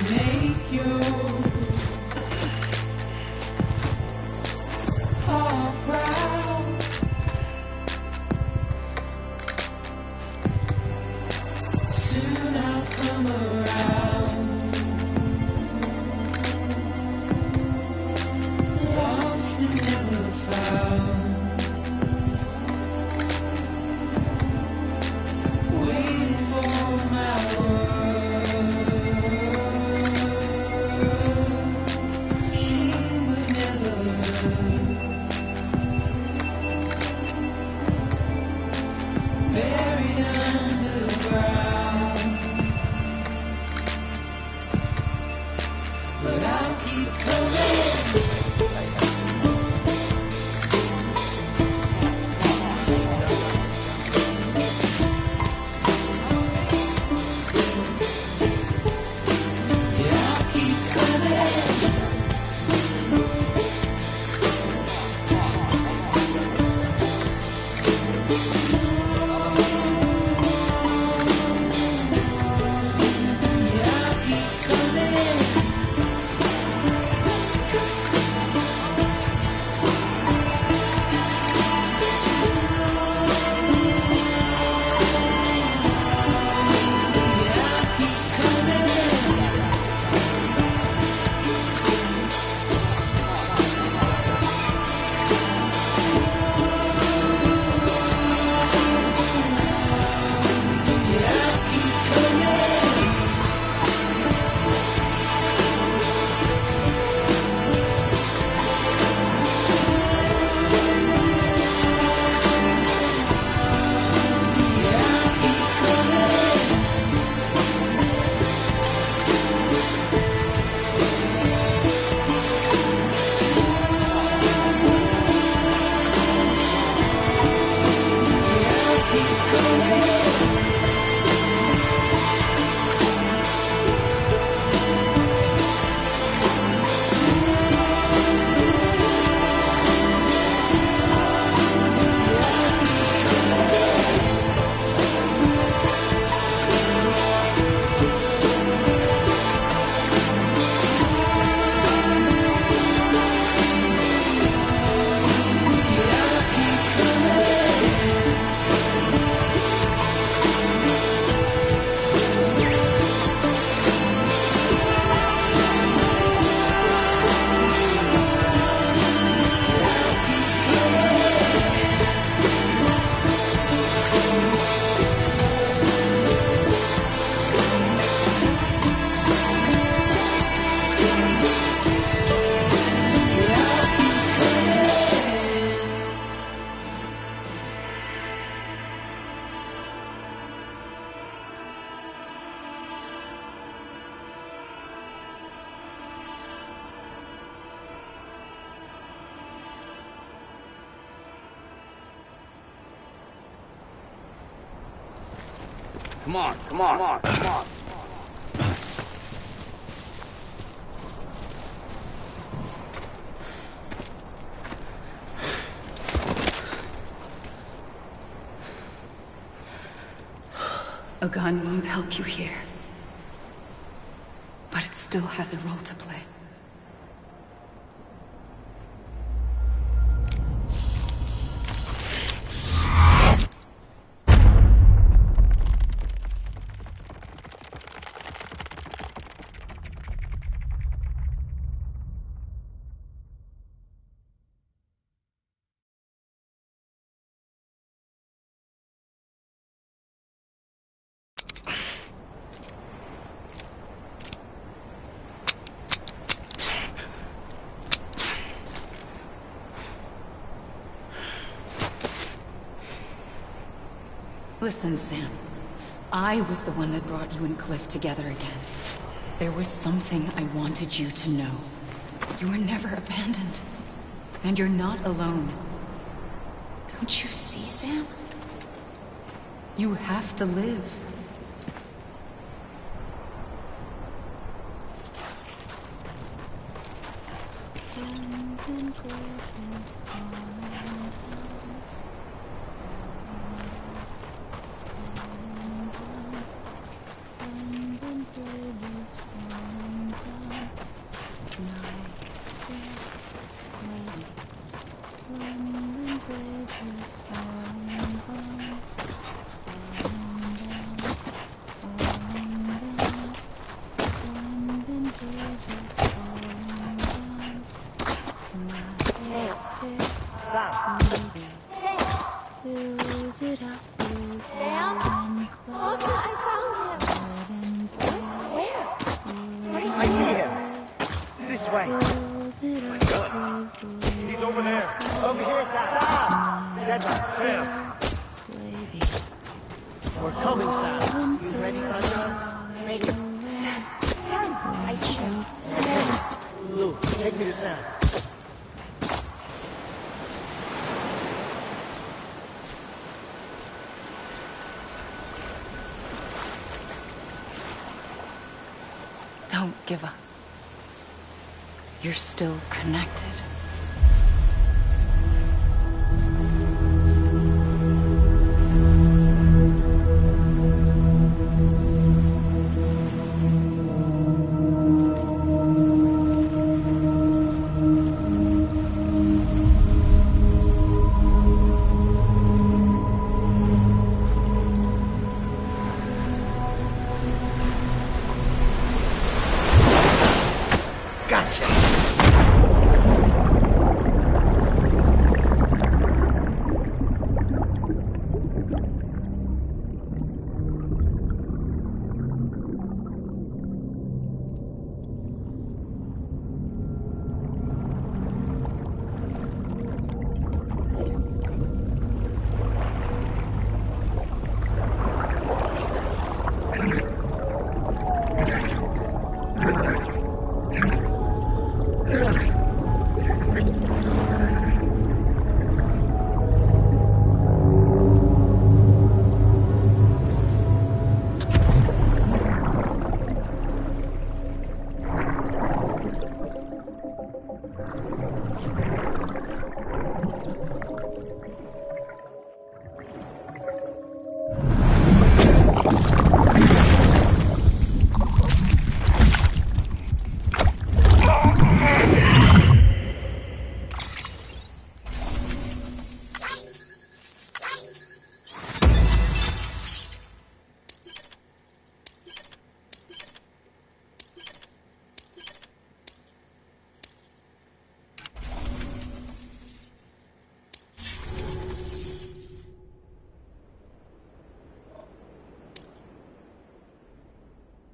make your heart proud. Soon I'll come around. Lost and never found. Waiting for my words, seen but never heard. Buried underground, but I'll keep coming. Come on, come on, come on, come on. A gun won't help you here. But it still has a role to play. Listen, Sam. I was the one that brought you and Cliff together again. There was something I wanted you to know. You were never abandoned. And you're not alone. Don't you see, Sam? You have to live. Sam! Lady. We're coming, Sam. You ready, Raja? Ready. Sam, I see you. Lou, take me to Sam. Don't give up. You're still connected.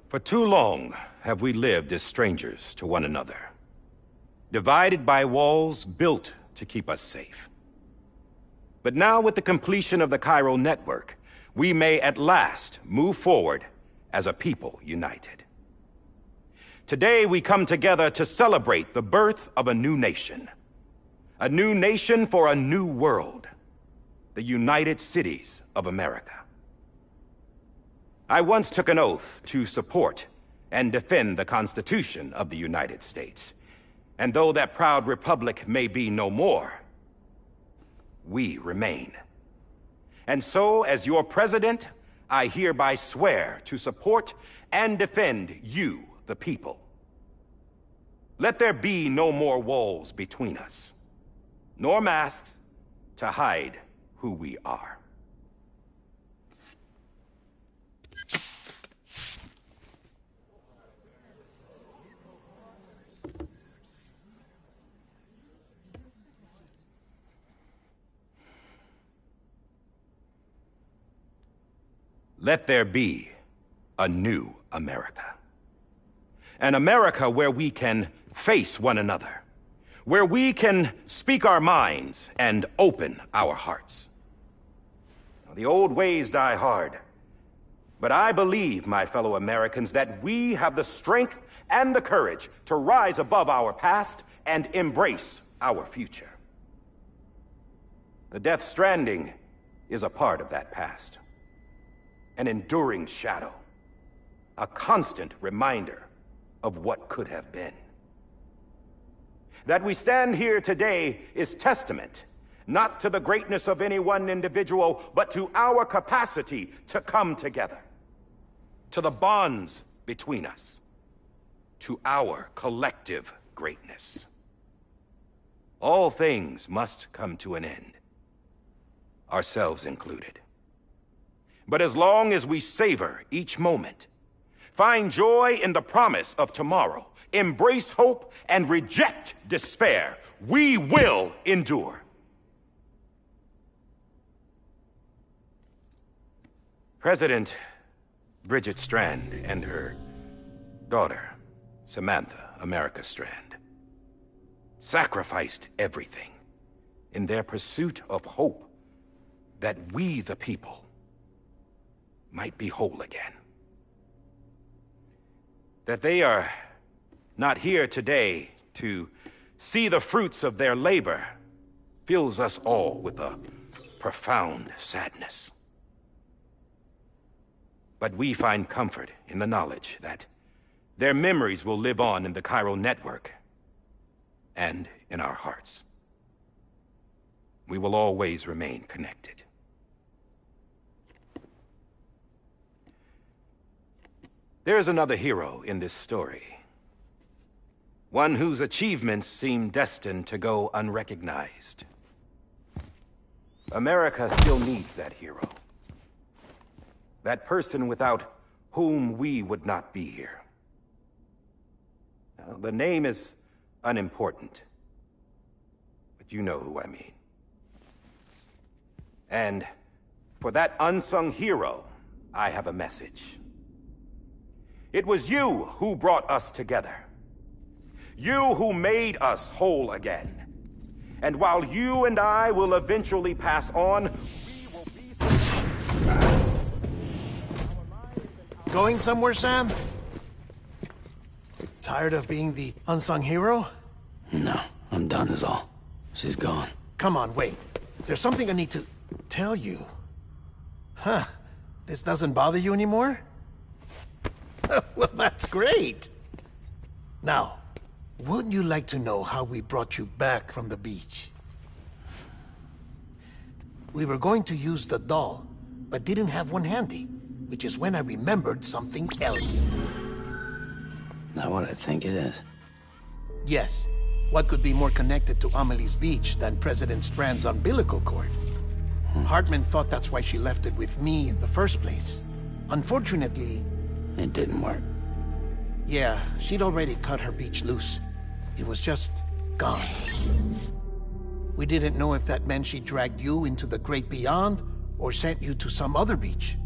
For too long have we lived as strangers to one another, divided by walls built to keep us safe. But now, with the completion of the Cairo network, we may at last move forward as a people united. Today, we come together to celebrate the birth of a new nation for a new world, the United Cities of America. I once took an oath to support and defend the Constitution of the United States. And though that proud republic may be no more, we remain. And so, as your president, I hereby swear to support and defend you, the people. Let there be no more walls between us, nor masks to hide who we are. Let there be a new America. An America where we can face one another, where we can speak our minds and open our hearts. Now, the old ways die hard, but I believe, my fellow Americans, that we have the strength and the courage to rise above our past and embrace our future. The Death Stranding is a part of that past. An enduring shadow, a constant reminder of what could have been. That we stand here today is testament, not to the greatness of any one individual, but to our capacity to come together, to the bonds between us, to our collective greatness. All things must come to an end, ourselves included. But as long as we savor each moment, find joy in the promise of tomorrow, embrace hope, and reject despair, we will endure. President Bridget Strand and her daughter, Samantha America Strand, sacrificed everything in their pursuit of hope that we, the people, might be whole again. That they are not here today to see the fruits of their labor fills us all with a profound sadness. But we find comfort in the knowledge that their memories will live on in the chiral network and in our hearts. We will always remain connected. There's another hero in this story. One whose achievements seem destined to go unrecognized. America still needs that hero. That person without whom we would not be here. Now, the name is unimportant, but you know who I mean. And for that unsung hero, I have a message. It was you who brought us together. You who made us whole again. And while you and I will eventually pass on, we will be... Going somewhere, Sam? Tired of being the unsung hero? No, I'm done is all. She's gone. Come on, wait. There's something I need to tell you. Huh. This doesn't bother you anymore? Well, that's great. Now, wouldn't you like to know how we brought you back from the beach? We were going to use the doll, but didn't have one handy, which is when I remembered something else. Not what I think it is. Yes. What could be more connected to Amelie's beach than President Strand's umbilical cord? Hartman thought that's why she left it with me in the first place. Unfortunately... It didn't work. Yeah, she'd already cut her beach loose. It was just gone. We didn't know if that meant she dragged you into the great beyond, or sent you to some other beach.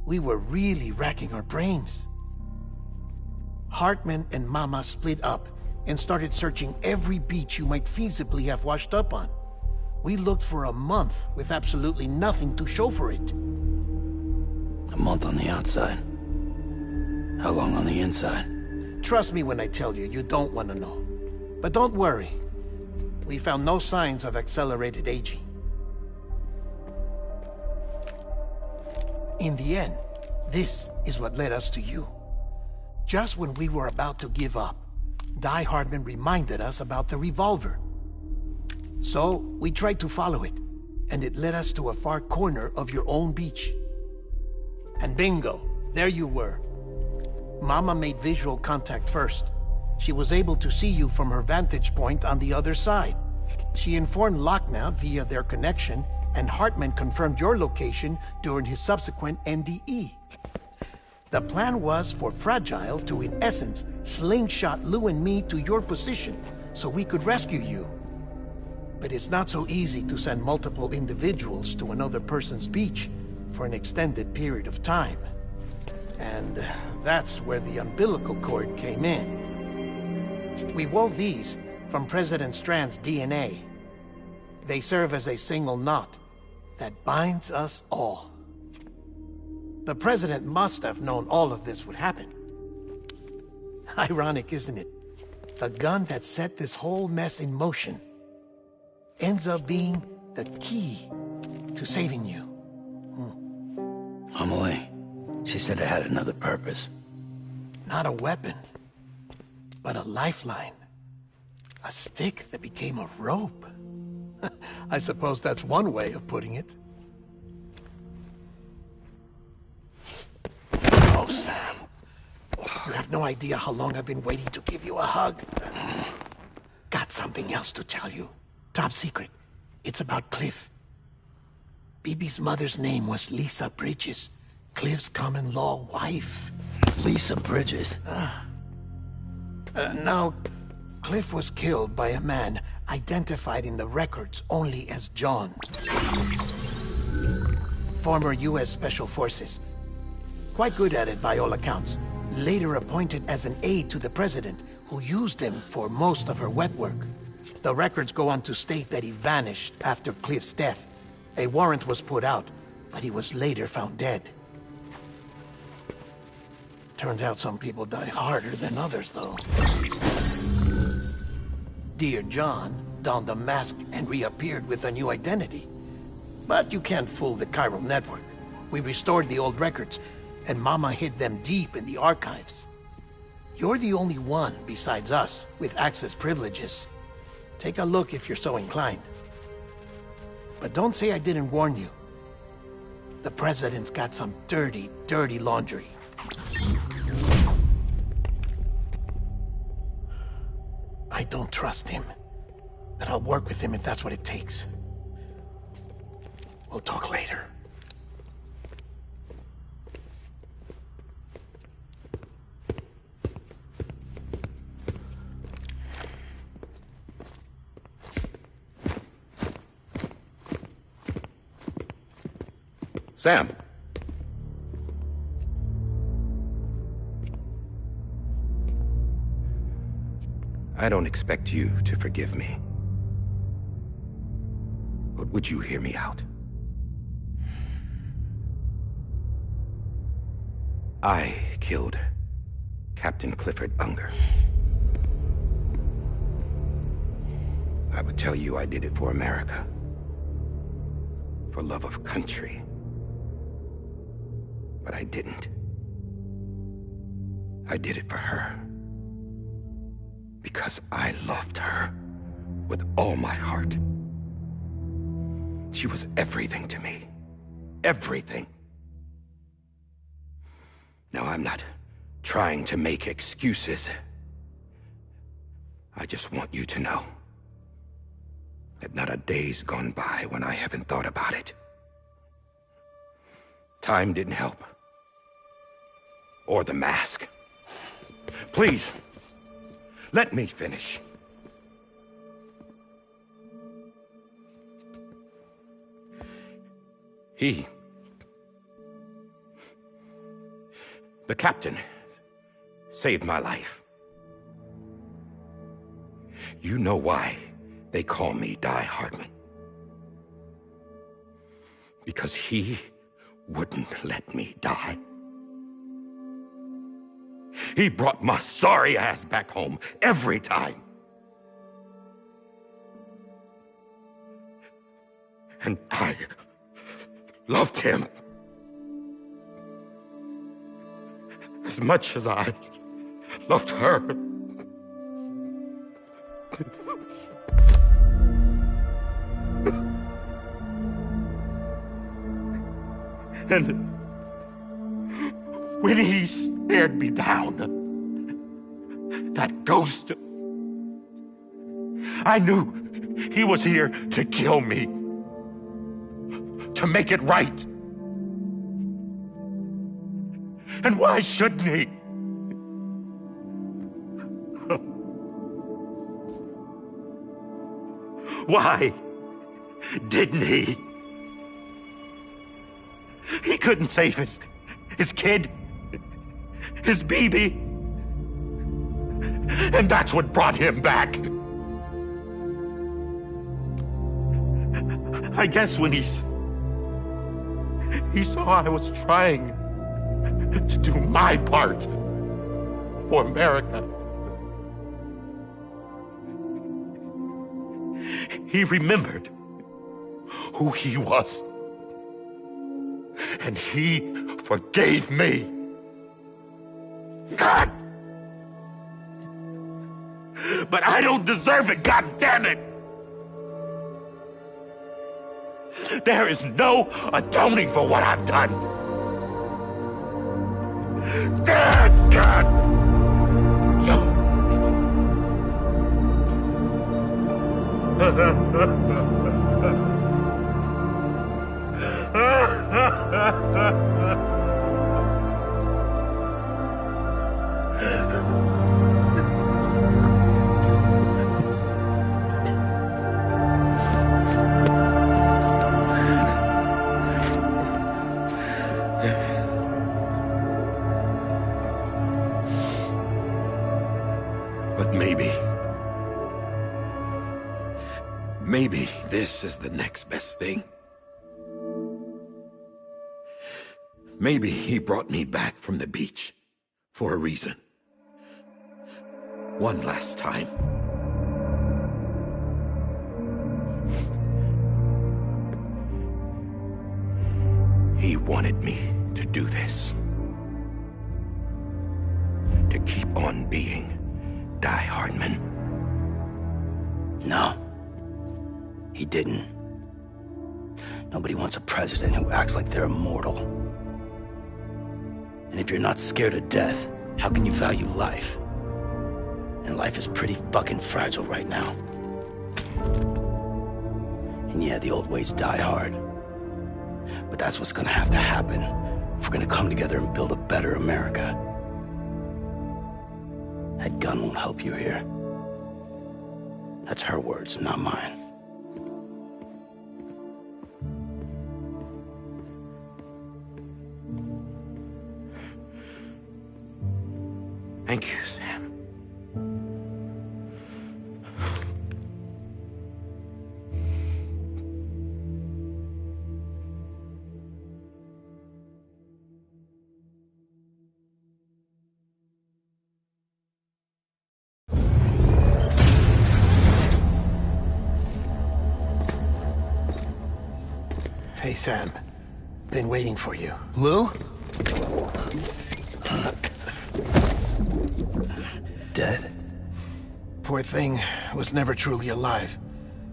We were really racking our brains. Hartman and Mama split up and started searching every beach you might feasibly have washed up on. We looked for a month with absolutely nothing to show for it. A month on the outside. How long on the inside? Trust me when I tell you, you don't want to know. But don't worry. We found no signs of accelerated aging. In the end, this is what led us to you. Just when we were about to give up, Die Hardman reminded us about the revolver. So, we tried to follow it, and it led us to a far corner of your own beach. And bingo, there you were. Mama made visual contact first. She was able to see you from her vantage point on the other side. She informed Lochna via their connection, and Hartman confirmed your location during his subsequent NDE. The plan was for Fragile to, in essence, slingshot Lou and me to your position so we could rescue you. But it's not so easy to send multiple individuals to another person's beach for an extended period of time. And that's where the umbilical cord came in. We wove these from President Strand's DNA. They serve as a single knot that binds us all. The President must have known all of this would happen. Ironic, isn't it? The gun that set this whole mess in motion ends up being the key to saving you. Amelie, she said it had another purpose. Not a weapon, but a lifeline. A stick that became a rope. I suppose that's one way of putting it. Oh, Sam. You have no idea how long I've been waiting to give you a hug. Got something else to tell you. Top secret. It's about Cliff. Bibi's mother's name was Lisa Bridges, Cliff's common-law wife. Lisa Bridges? Now, Cliff was killed by a man identified in the records only as John. Former U.S. Special Forces. Quite good at it by all accounts. Later appointed as an aide to the president, who used him for most of her wet work. The records go on to state that he vanished after Cliff's death. A warrant was put out, but he was later found dead. Turns out some people die harder than others, though. Dear John donned a mask and reappeared with a new identity. But you can't fool the chiral network. We restored the old records, and Mama hid them deep in the archives. You're the only one, besides us, with access privileges. Take a look if you're so inclined. But don't say I didn't warn you. The President's got some dirty, dirty laundry. I don't trust him. But I'll work with him if that's what it takes. We'll talk later. Sam. I don't expect you to forgive me. But would you hear me out? I killed Captain Clifford Unger. I would tell you I did it for America. For love of country. But I didn't. I did it for her. Because I loved her with all my heart. She was everything to me. Everything. Now, I'm not trying to make excuses. I just want you to know that not a day's gone by when I haven't thought about it. Time didn't help. Or the mask. Please, let me finish. The captain, saved my life. You know why they call me Die Hardman. Because he wouldn't let me die. He brought my sorry ass back home every time. And I loved him as much as I loved her. And when he stared me down, that ghost, I knew he was here to kill me, to make it right. And why shouldn't he? Why didn't he? He couldn't save his kid, his baby. And that's what brought him back. I guess when he saw I was trying to do my part for America, he remembered who he was. And he forgave me. God! But I don't deserve it, God damn it! There is no atoning for what I've done. God! But maybe this is the next best thing. Maybe he brought me back from the beach for a reason. One last time. He wanted me to do this. To keep on being Die Hardman. No. He didn't. Nobody wants a president who acts like they're immortal. And if you're not scared of death, how can you value life? And life is pretty fucking fragile right now. And yeah, the old ways die hard. But that's what's gonna have to happen if we're gonna come together and build a better America. That gun won't help you here. That's her words, not mine. Thank you, Sam. Hey, Sam. Been waiting for you. Lou? Dead? Poor thing was never truly alive.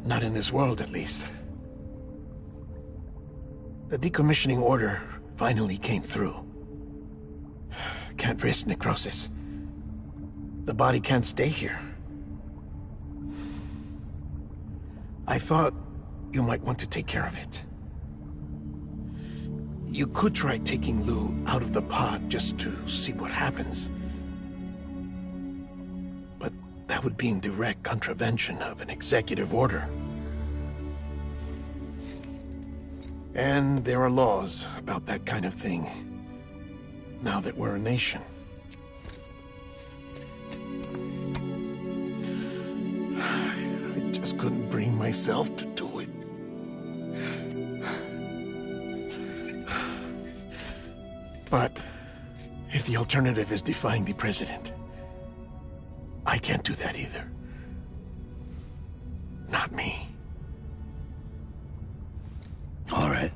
Not in this world, at least. The decommissioning order finally came through. Can't risk necrosis. The body can't stay here. I thought you might want to take care of it. You could try taking Lou out of the pod just to see what happens. But that would be in direct contravention of an executive order. And there are laws about that kind of thing, now that we're a nation. I just couldn't bring myself to do it. But if the alternative is defying the president, I can't do that either. Not me. All right.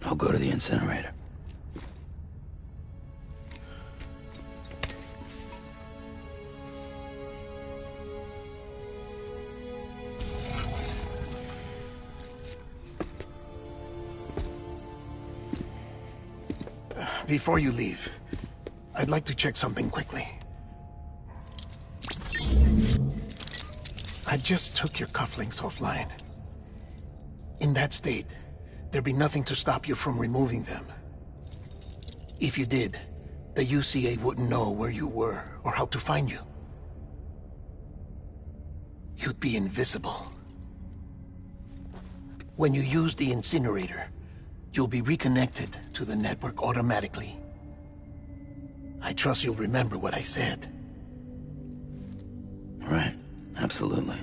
I'll go to the incinerator. Before you leave, I'd like to check something quickly. I just took your cufflinks offline. In that state, there'd be nothing to stop you from removing them. If you did, the UCA wouldn't know where you were or how to find you. You'd be invisible. When you use the incinerator, you'll be reconnected to the network automatically. I trust you'll remember what I said. Right, absolutely.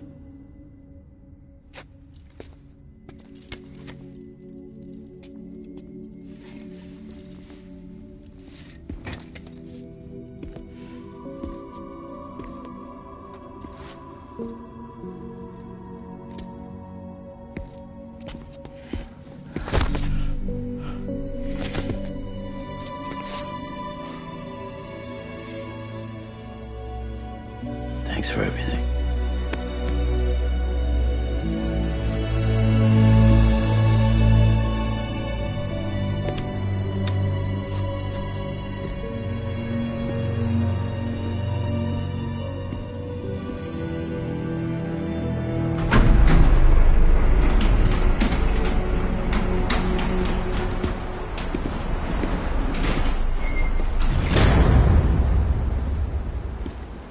Thanks for everything.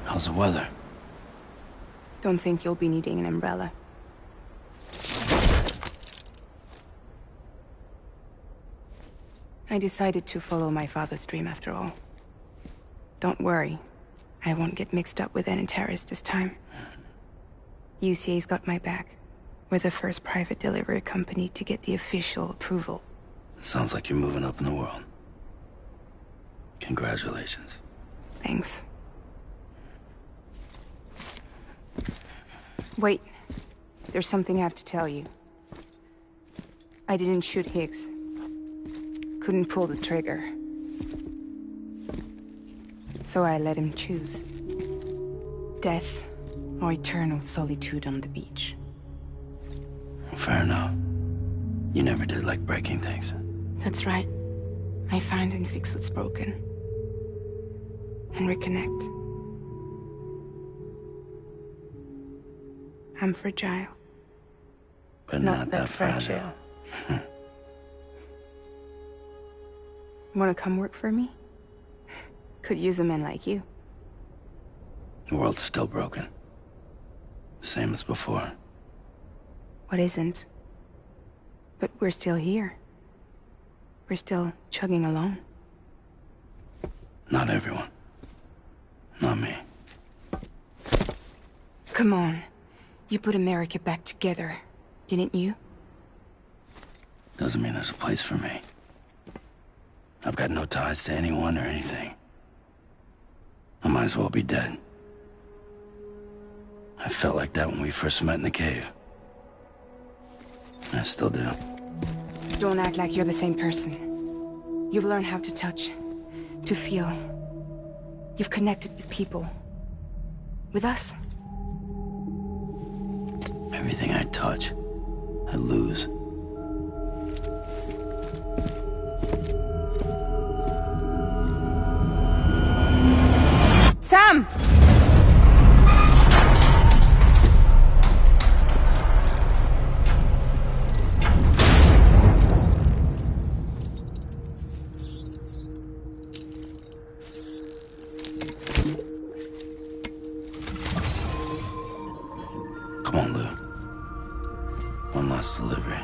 How's the weather? Don't think you'll be needing an umbrella. I decided to follow my father's dream after all. Don't worry. I won't get mixed up with any terrorists this time. UCA's got my back. We're the first private delivery company to get the official approval. Sounds like you're moving up in the world. Congratulations. Thanks. Wait. There's something I have to tell you. I didn't shoot Higgs. Couldn't pull the trigger. So I let him choose. Death or eternal solitude on the beach. Fair enough. You never did like breaking things. That's right. I find and fix what's broken. And reconnect. I'm fragile. But not that fragile. Wanna come work for me? Could use a man like you. The world's still broken. Same as before. What isn't? But we're still here. We're still chugging along. Not everyone. Not me. Come on. You put America back together, didn't you? Doesn't mean there's a place for me. I've got no ties to anyone or anything. I might as well be dead. I felt like that when we first met in the cave. I still do. Don't act like you're the same person. You've learned how to touch, to feel. You've connected with people. With us. Everything I touch, I lose. Sam! Come on, Lou. One last delivery.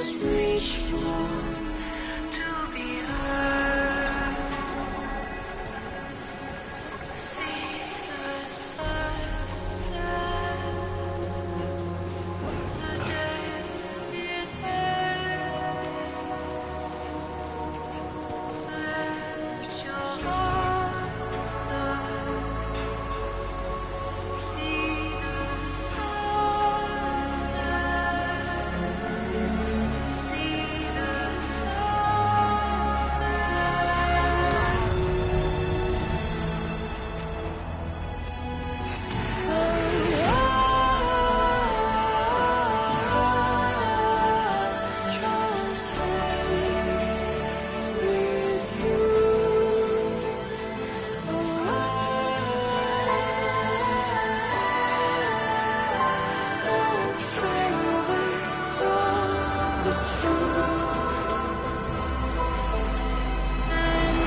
just reach for to be heard. See the sunset. The day is here. Let your heart soar. See the sunset. See the sunset. Just stay with you. Don't stray away from the truth. And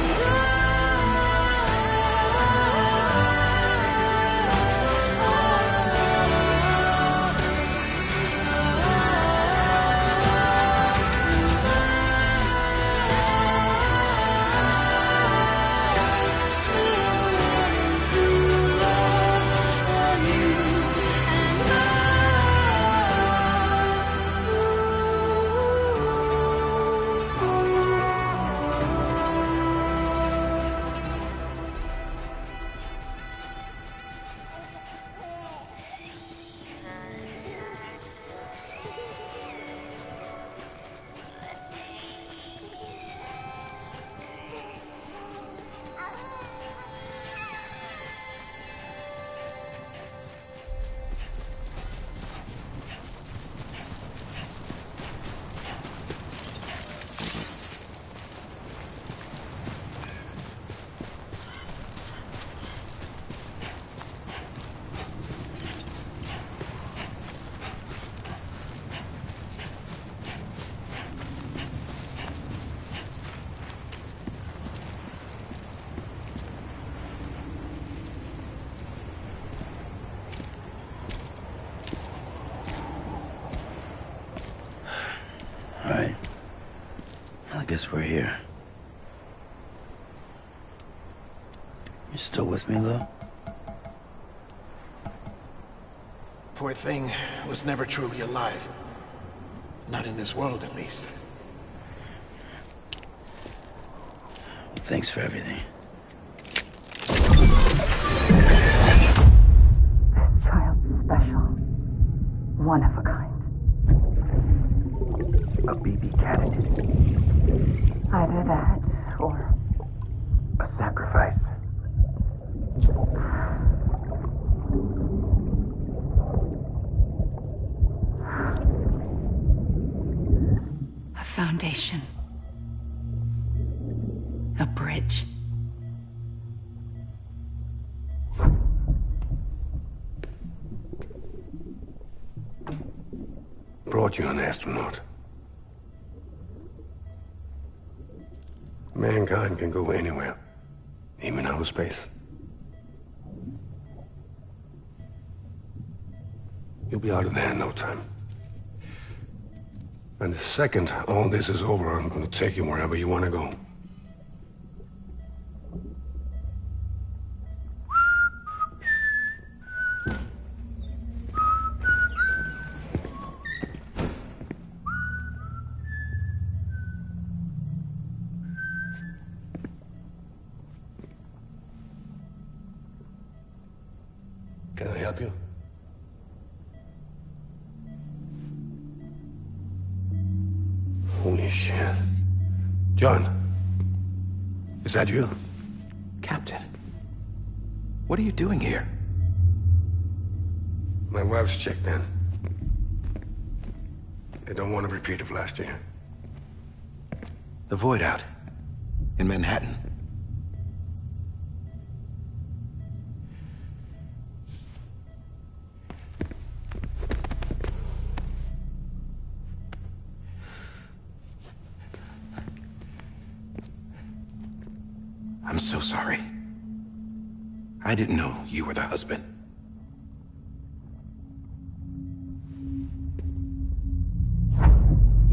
All right. Well, I guess we're here. You still with me, Lou? Poor thing was never truly alive. Not in this world, at least. Well, thanks for everything. Child special. One of a kind. A BB candidate. Either that, or A sacrifice. A foundation. A bridge. Brought you an astronaut. Mankind can go anywhere, even outer space. You'll be out of there in no time. And the second all this is over, I'm gonna take you wherever you want to go. Can I help you? Holy shit. John, is that you? Captain, what are you doing here? My wife's checked in. They don't want a repeat of last year. The Void out. In Manhattan. I'm so sorry. I didn't know you were the husband.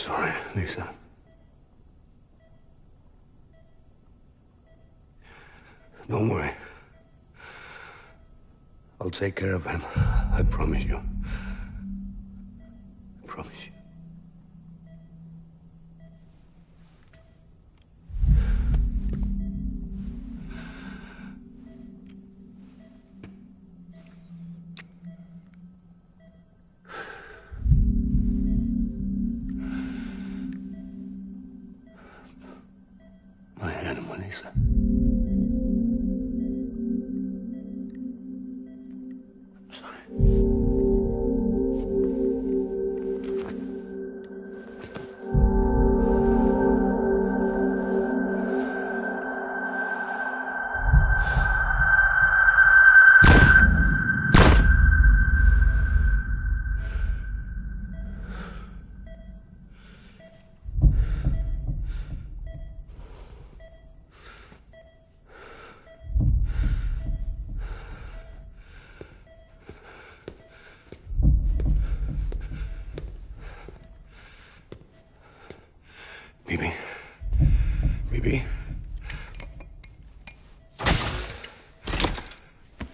sorry, Lisa. Don't worry. I'll take care of him. I promise you. I promise you. My animal, Lisa. Bibi? Bibi?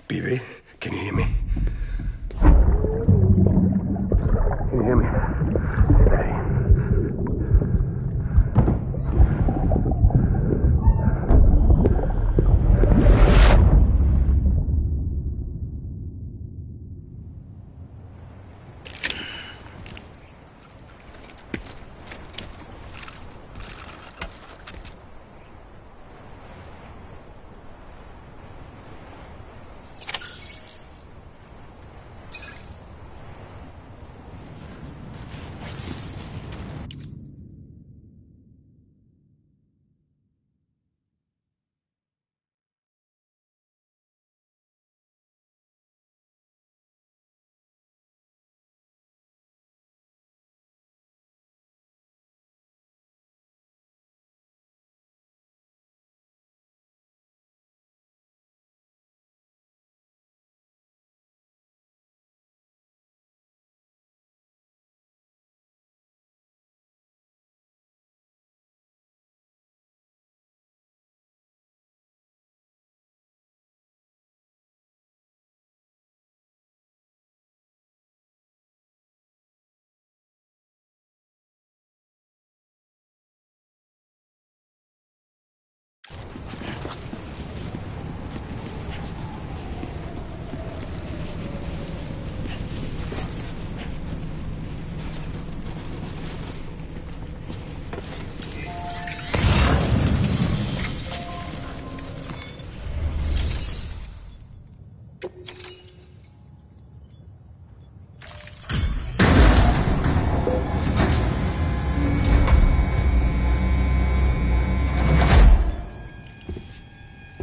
Bibi, can you hear me? Can you hear me? Steady.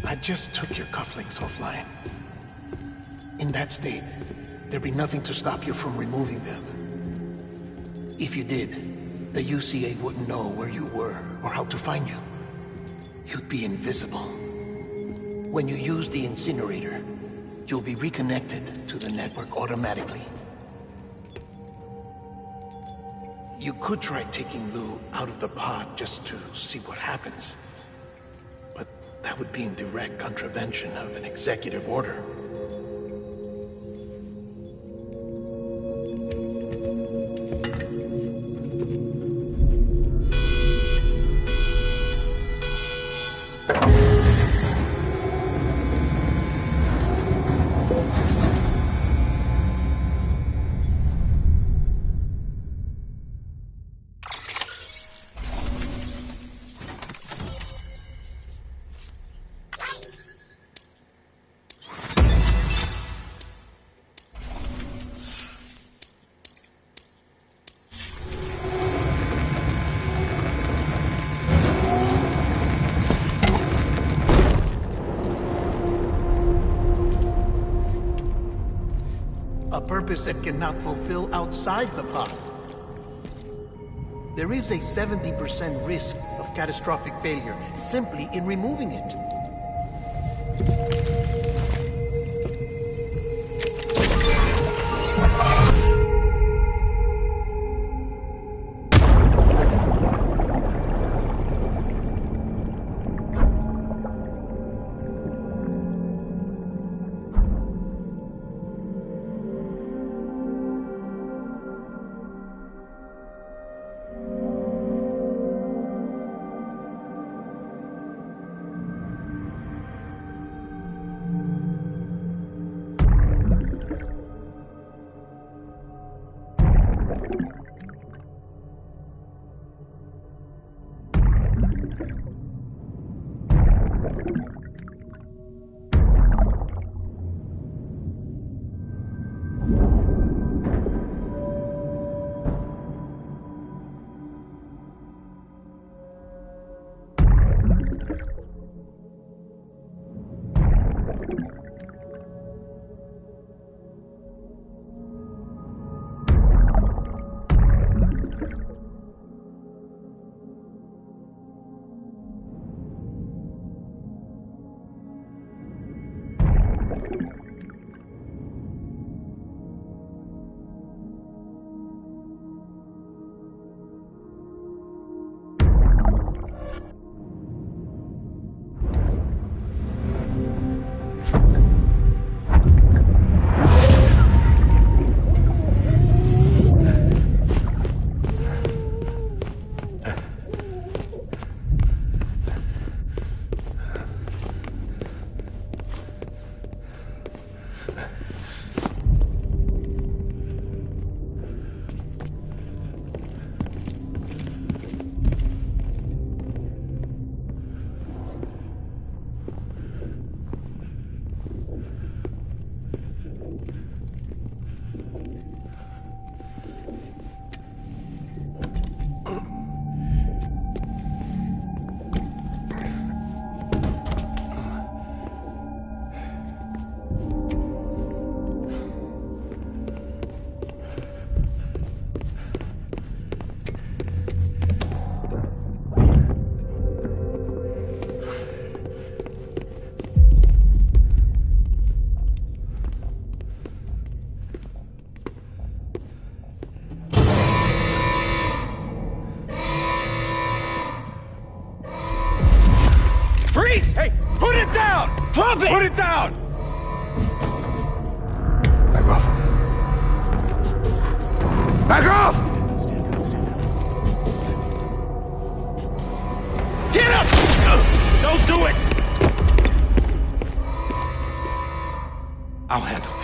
I just took your cufflinks offline. In that state, there'd be nothing to stop you from removing them. If you did, the UCA wouldn't know where you were or how to find you. You'd be invisible. When you use the incinerator, you'll be reconnected to the network automatically. You could try taking Lou out of the pod just to see what happens. But that would be in direct contravention of an executive order. A purpose that cannot fulfill outside the pod. There is a 70% risk of catastrophic failure simply in removing it. Drop it! Put it down! Back off. Back off! Stand up, stand up. Get up! Don't do it! I'll handle this.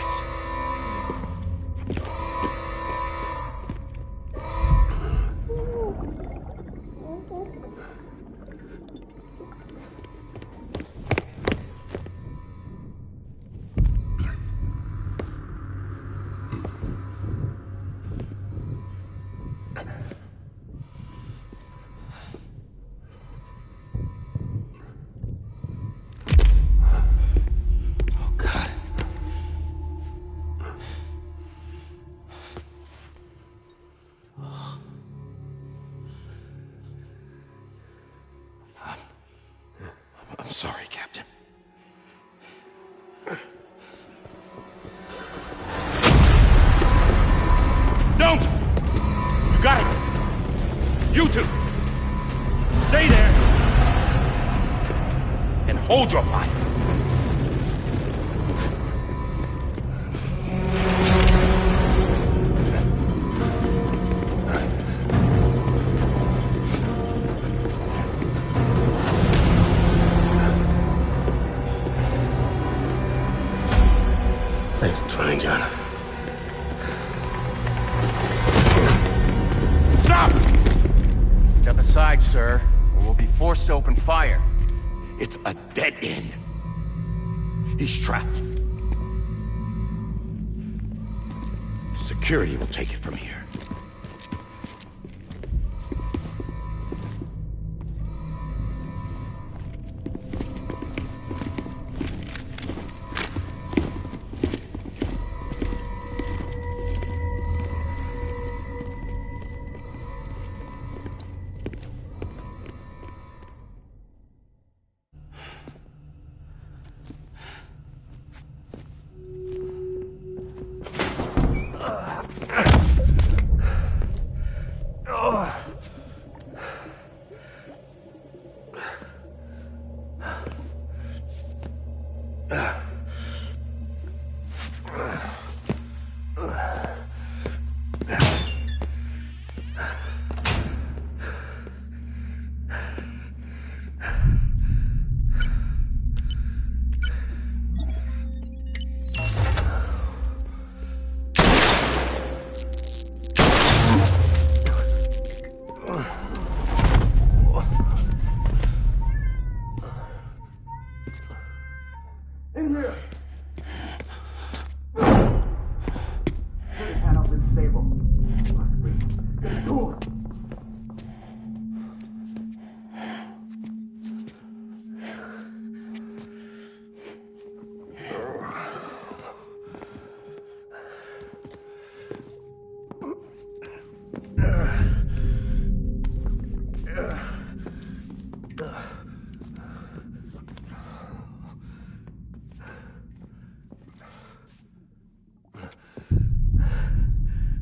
I'm sorry, Captain. Don't! You got it! You two! Stay there! And hold your fire! Thanks for trying, John. Stop! Step aside, sir, or we'll be forced to open fire. It's a dead end. He's trapped. Security will take it from here.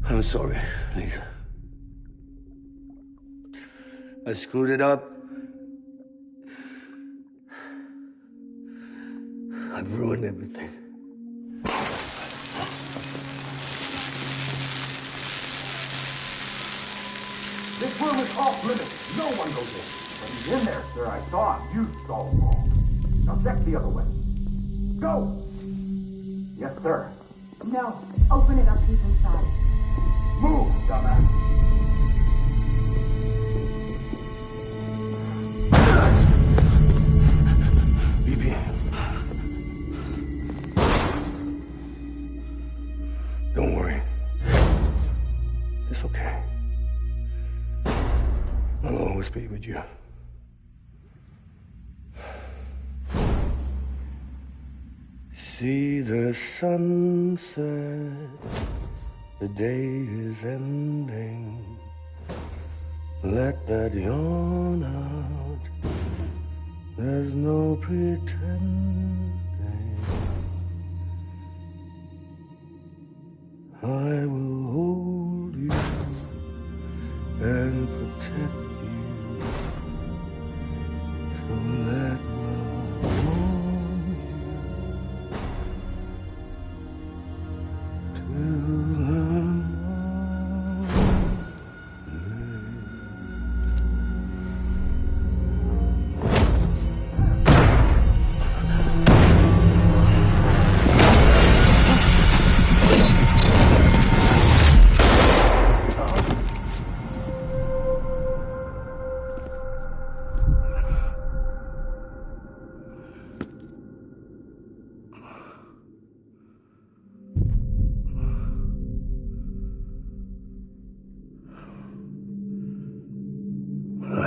I'm sorry, Lisa. I screwed it up. I've ruined everything. This room is off limits. No one goes in. But he's in there, sir. I saw him. You saw him all. Now check the other way. Go! Yes, sir. No. Open it up. He's inside. Move, dumbass. BB. Don't worry. It's okay. I'll always be with you. See the sunset. The day is ending. Let that yawn out. There's no pretending. I will hold you and protect you. So let love warm you.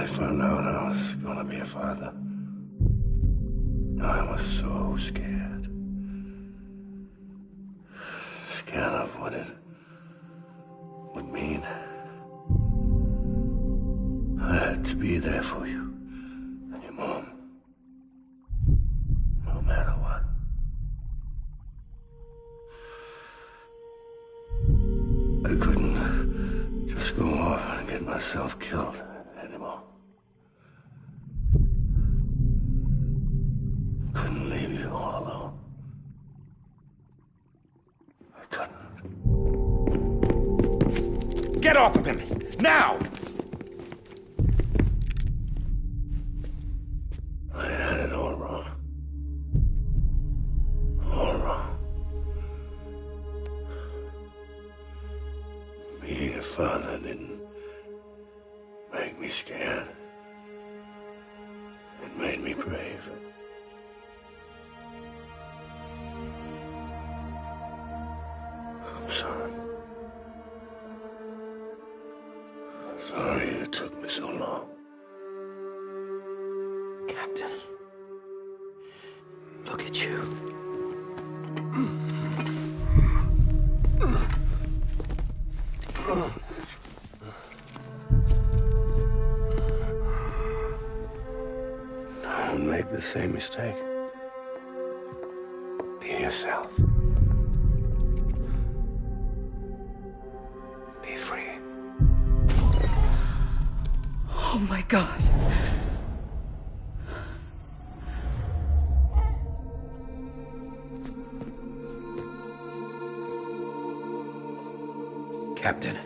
I found out I was gonna be a father, I was so scared. Scared of what it would mean. I had to be there for you and your mom, no matter what. I couldn't just go off and get myself killed anymore. Couldn't leave you all alone. I couldn't. Get off of him! Now! I had it all wrong. All wrong. Being a father didn't make me scared. It made me brave. I'm sorry. Sorry it took me so long. Captain, look at you. Don't make the same mistake. Be yourself. Be free. Oh my God. Captain,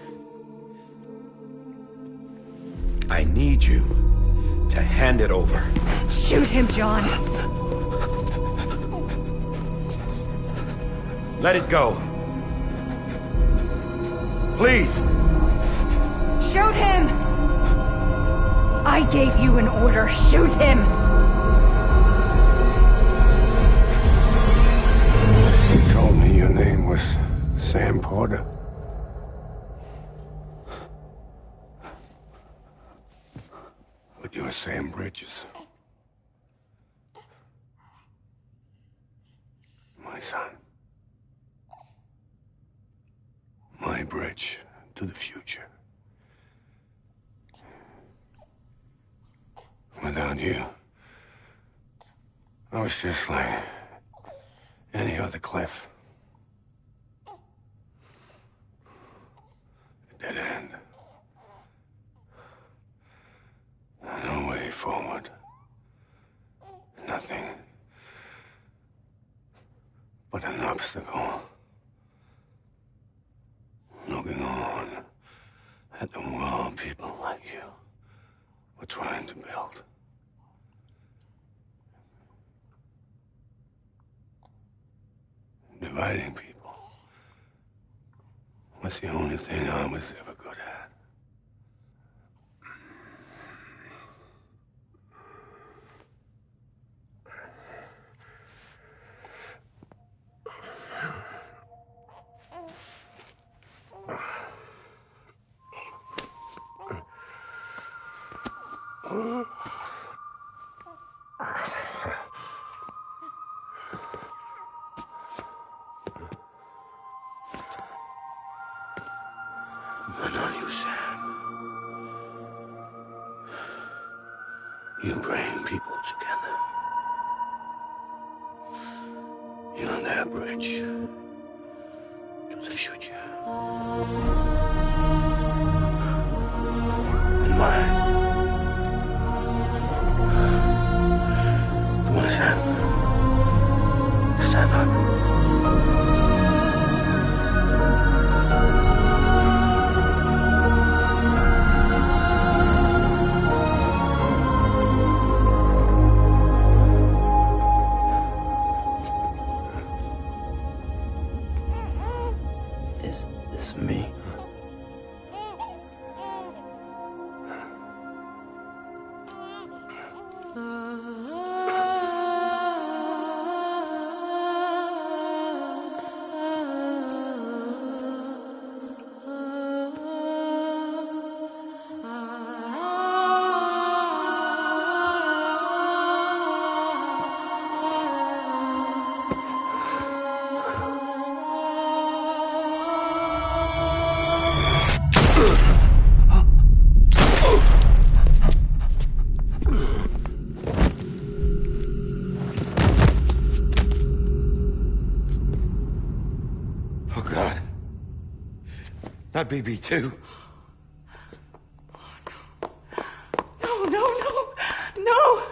I need you to hand it over. Shoot him, John. Let it go. Please. Shoot him! I gave you an order. Shoot him! You told me your name was Sam Porter. But you're Sam Bridges. My son. My bridge to the future. Without you, I was just like any other Cliff. A dead end. No way forward. Nothing but an obstacle. Looking on at the world people like you were trying to build. Dividing people was the only thing I was ever good at. But not you, Sam. You bring people together. You're their bridge to the future. And mine. Come on, Sam. Stand up. Not BB2. No, no, no, no!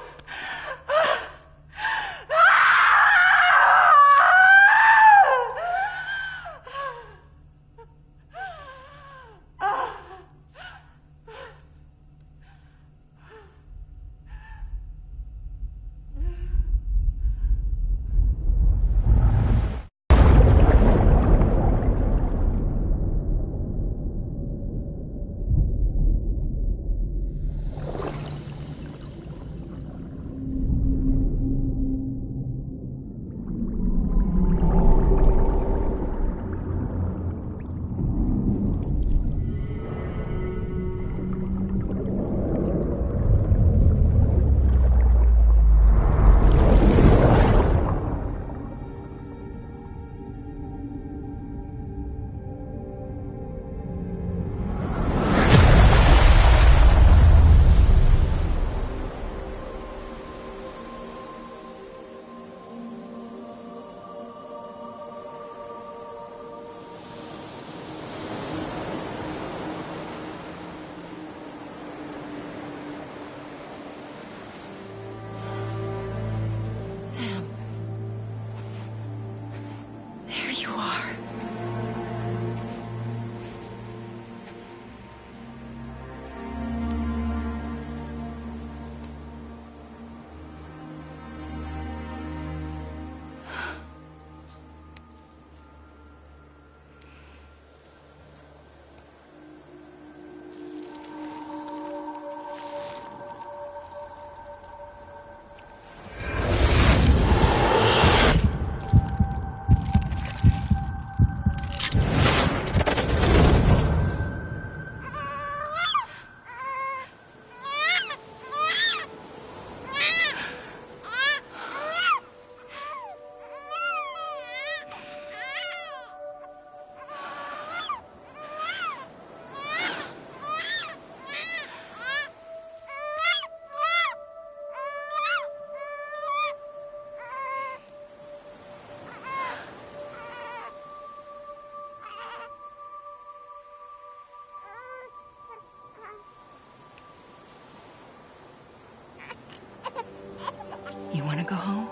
You want to go home?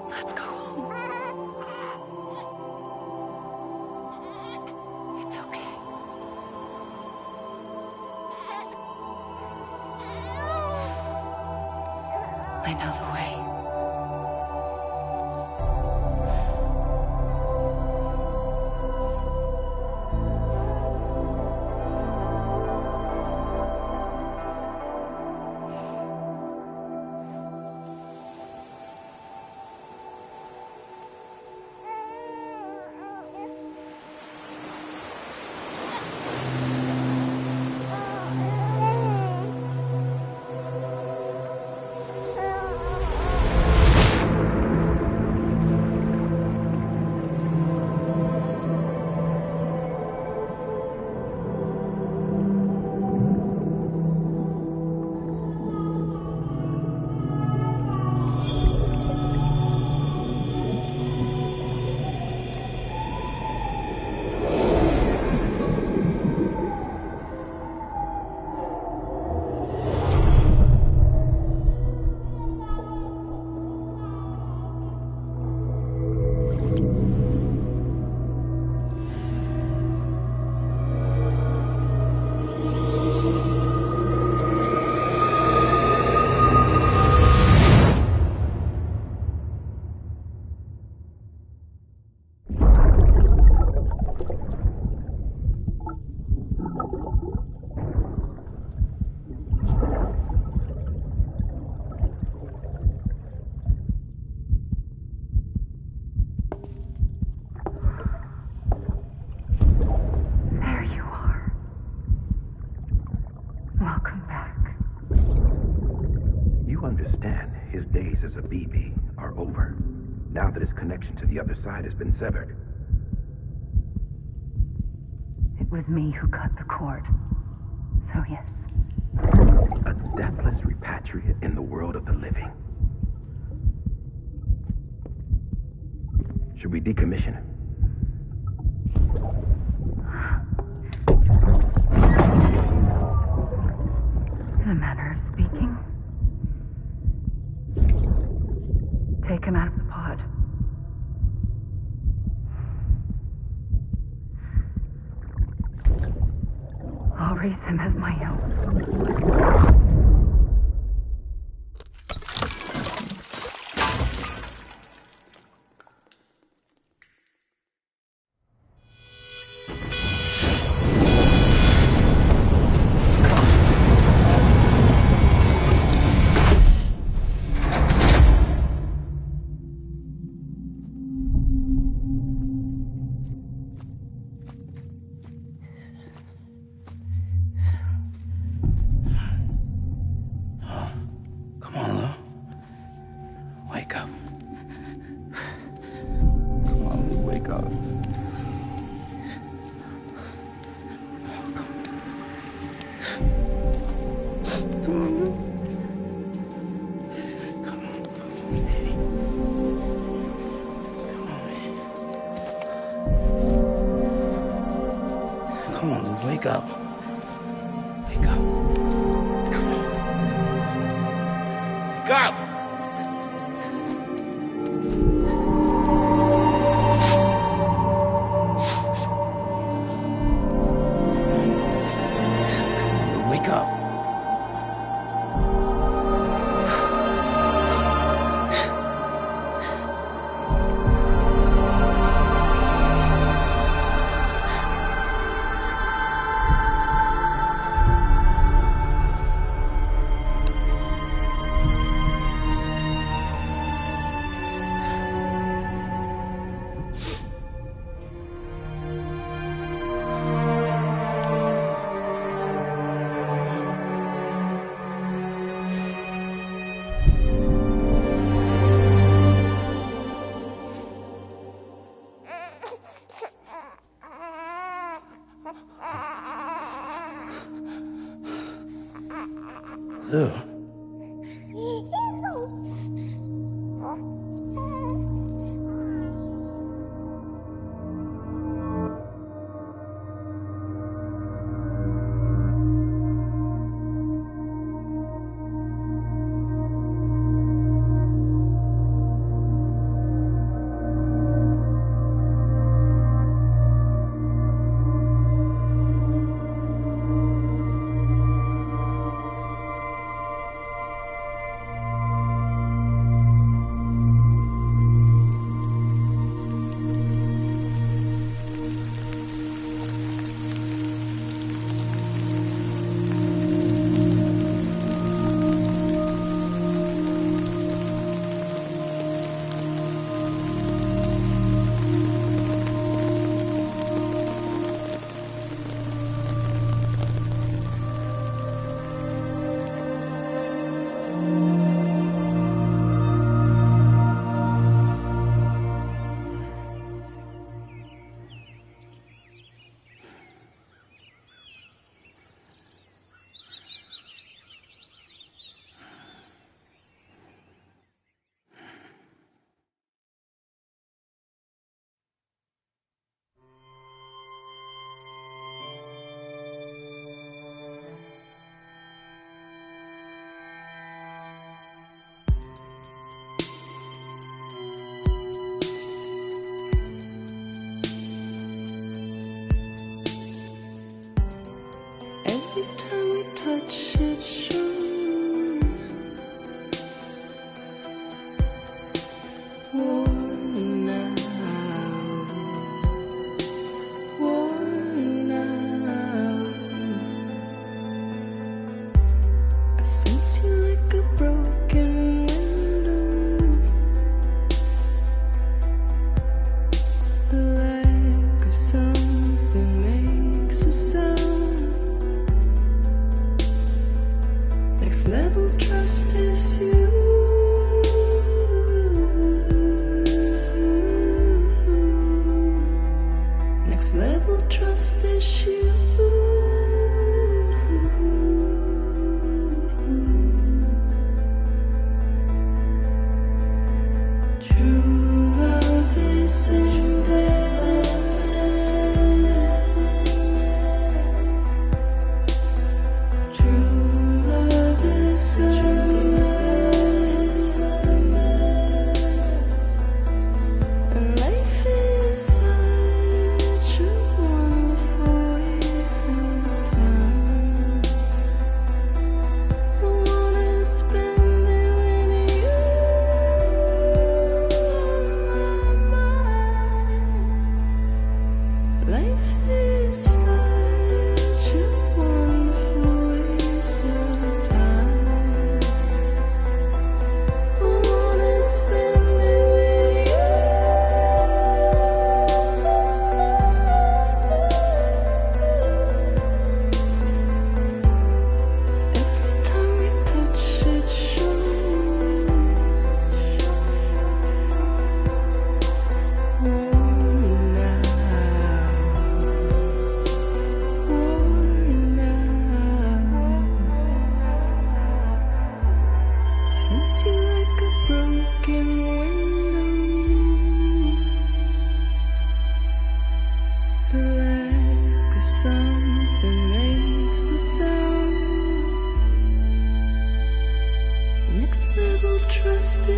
Let's go home. It's okay. I know the way. Now that his connection to the other side has been severed. It was me who cut the cord. So yes. A deathless repatriate in the world of the living. Should we decommission him? In a manner of speaking. Take him out of the pod. I'll raise him as my own. Come on, Lou. Wake up. Come on, Lou, wake up. Come on, Lou. Come on, baby. Come on, Lou, wake up. Wake up. Come on. Wake up! Wake up. Lou.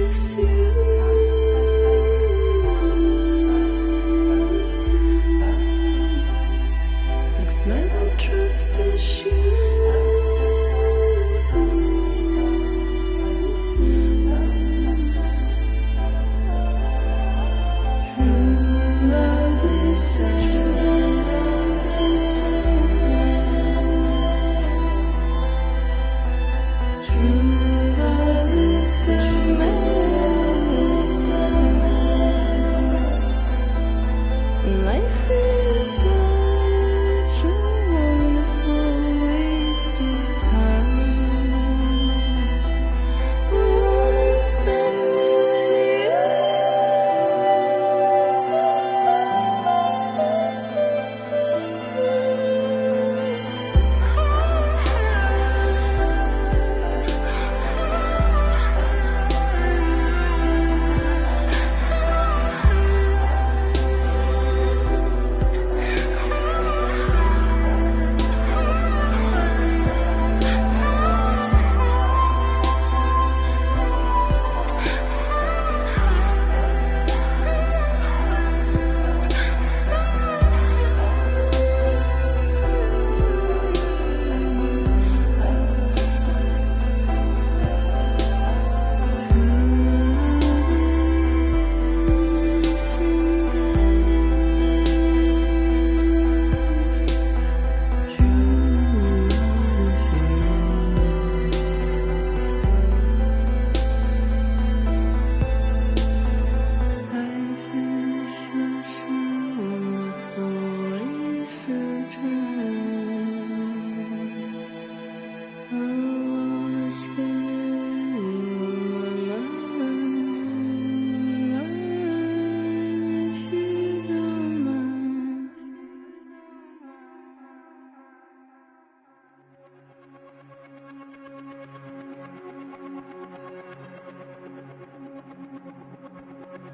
miss you. Next level trust issue. Life is such a wonderful wasted time. I wanna spend it with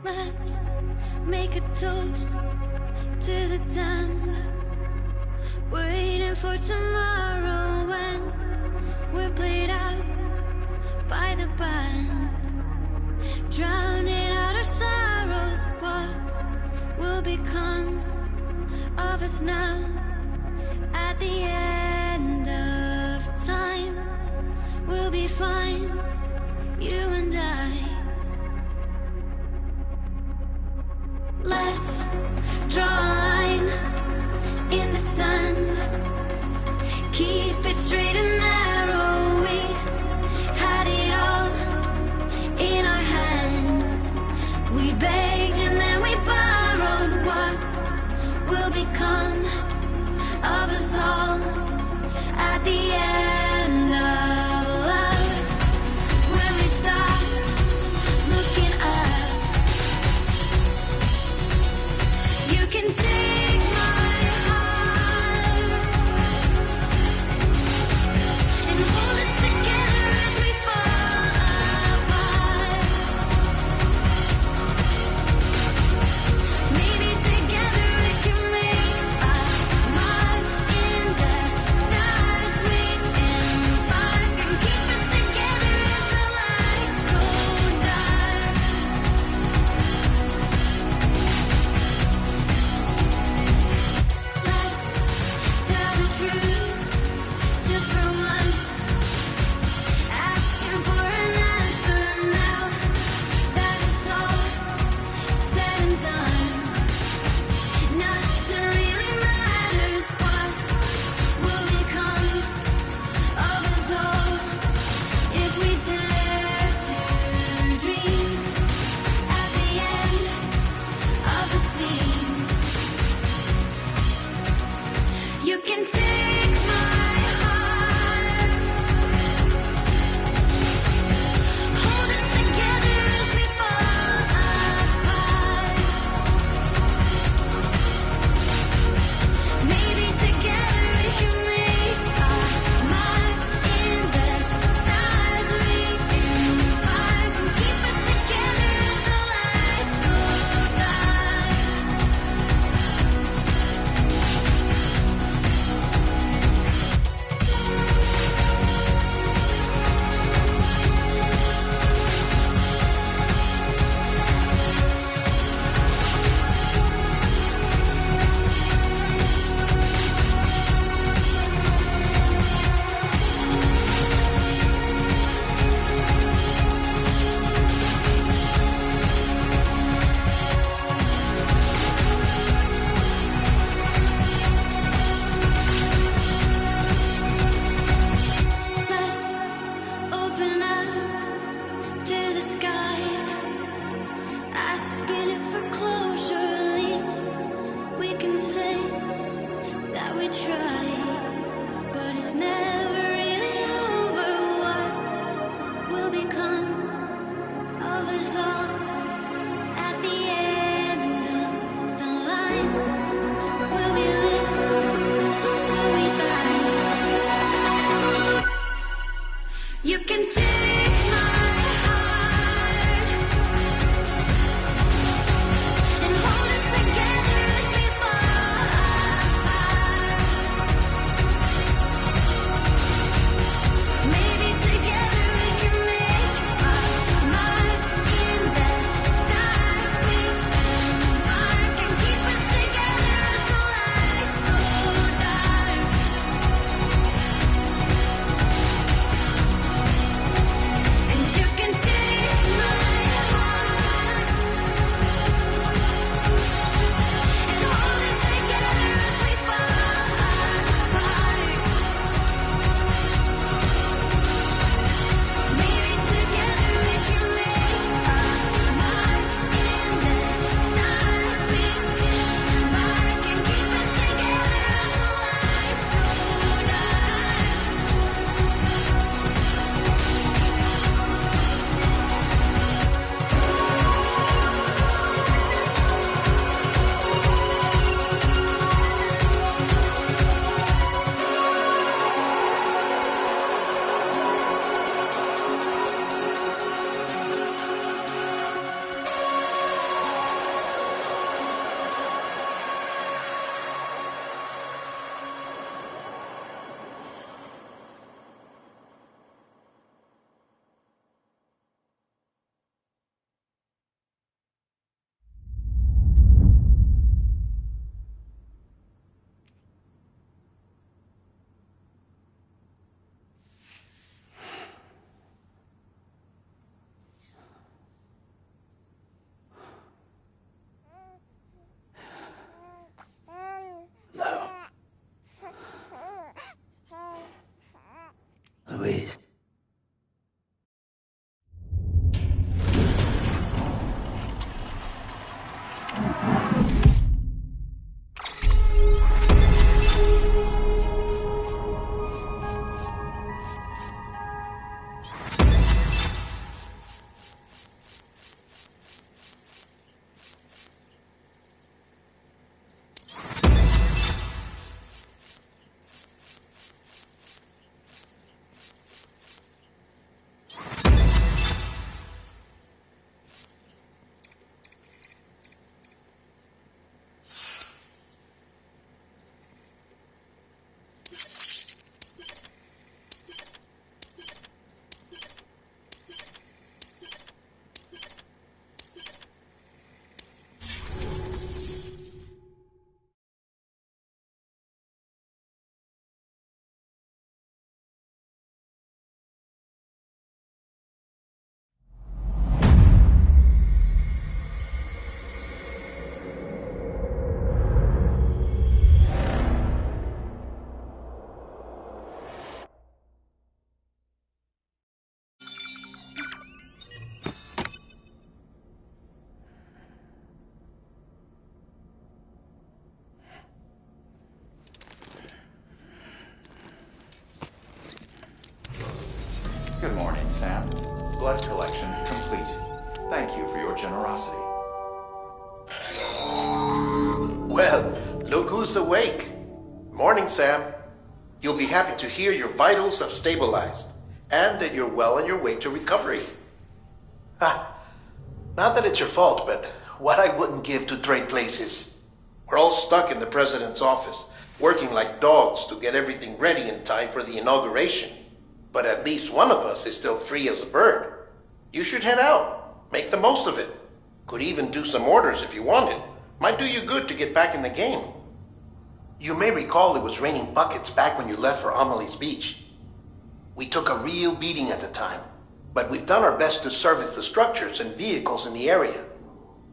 Let's make a toast to the damned, waiting for tomorrow when we're played out by the band, drowning out our sorrows. What will become of us now at the end of time? We'll be fine, you and I. Let's draw a line in the sand, keep it straight and narrow. We had it all in our hands. We begged and then we borrowed. What will become of us all at the end of love? When we stopped looking up, you can see please. Good morning, Sam. Blood collection complete. Thank you for your generosity. Well, look who's awake. Morning, Sam. You'll be happy to hear your vitals have stabilized, and that you're well on your way to recovery. Not that it's your fault, but what I wouldn't give to trade places. We're all stuck in the president's office, working like dogs to get everything ready in time for the inauguration. But at least one of us is still free as a bird. You should head out. Make the most of it. Could even do some orders if you wanted. Might do you good to get back in the game. You may recall it was raining buckets back when you left for Amelie's Beach. We took a real beating at the time, but we've done our best to service the structures and vehicles in the area.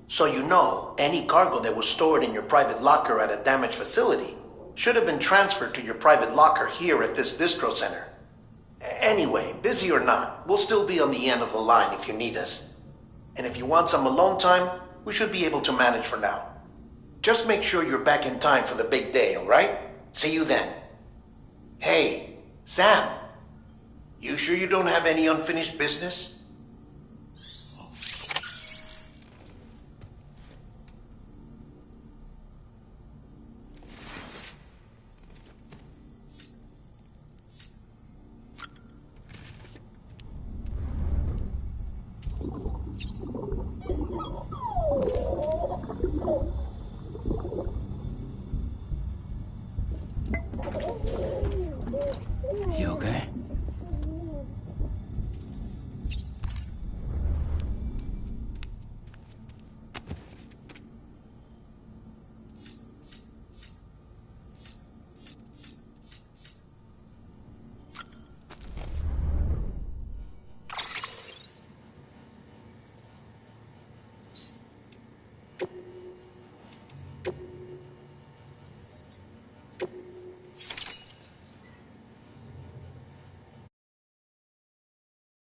So you know, any cargo that was stored in your private locker at a damaged facility should have been transferred to your private locker here at this distro center. Anyway, busy or not, we'll still be on the end of the line if you need us. And if you want some alone time, we should be able to manage for now. Just make sure you're back in time for the big day, alright? See you then. Hey, Sam. You sure you don't have any unfinished business? You okay?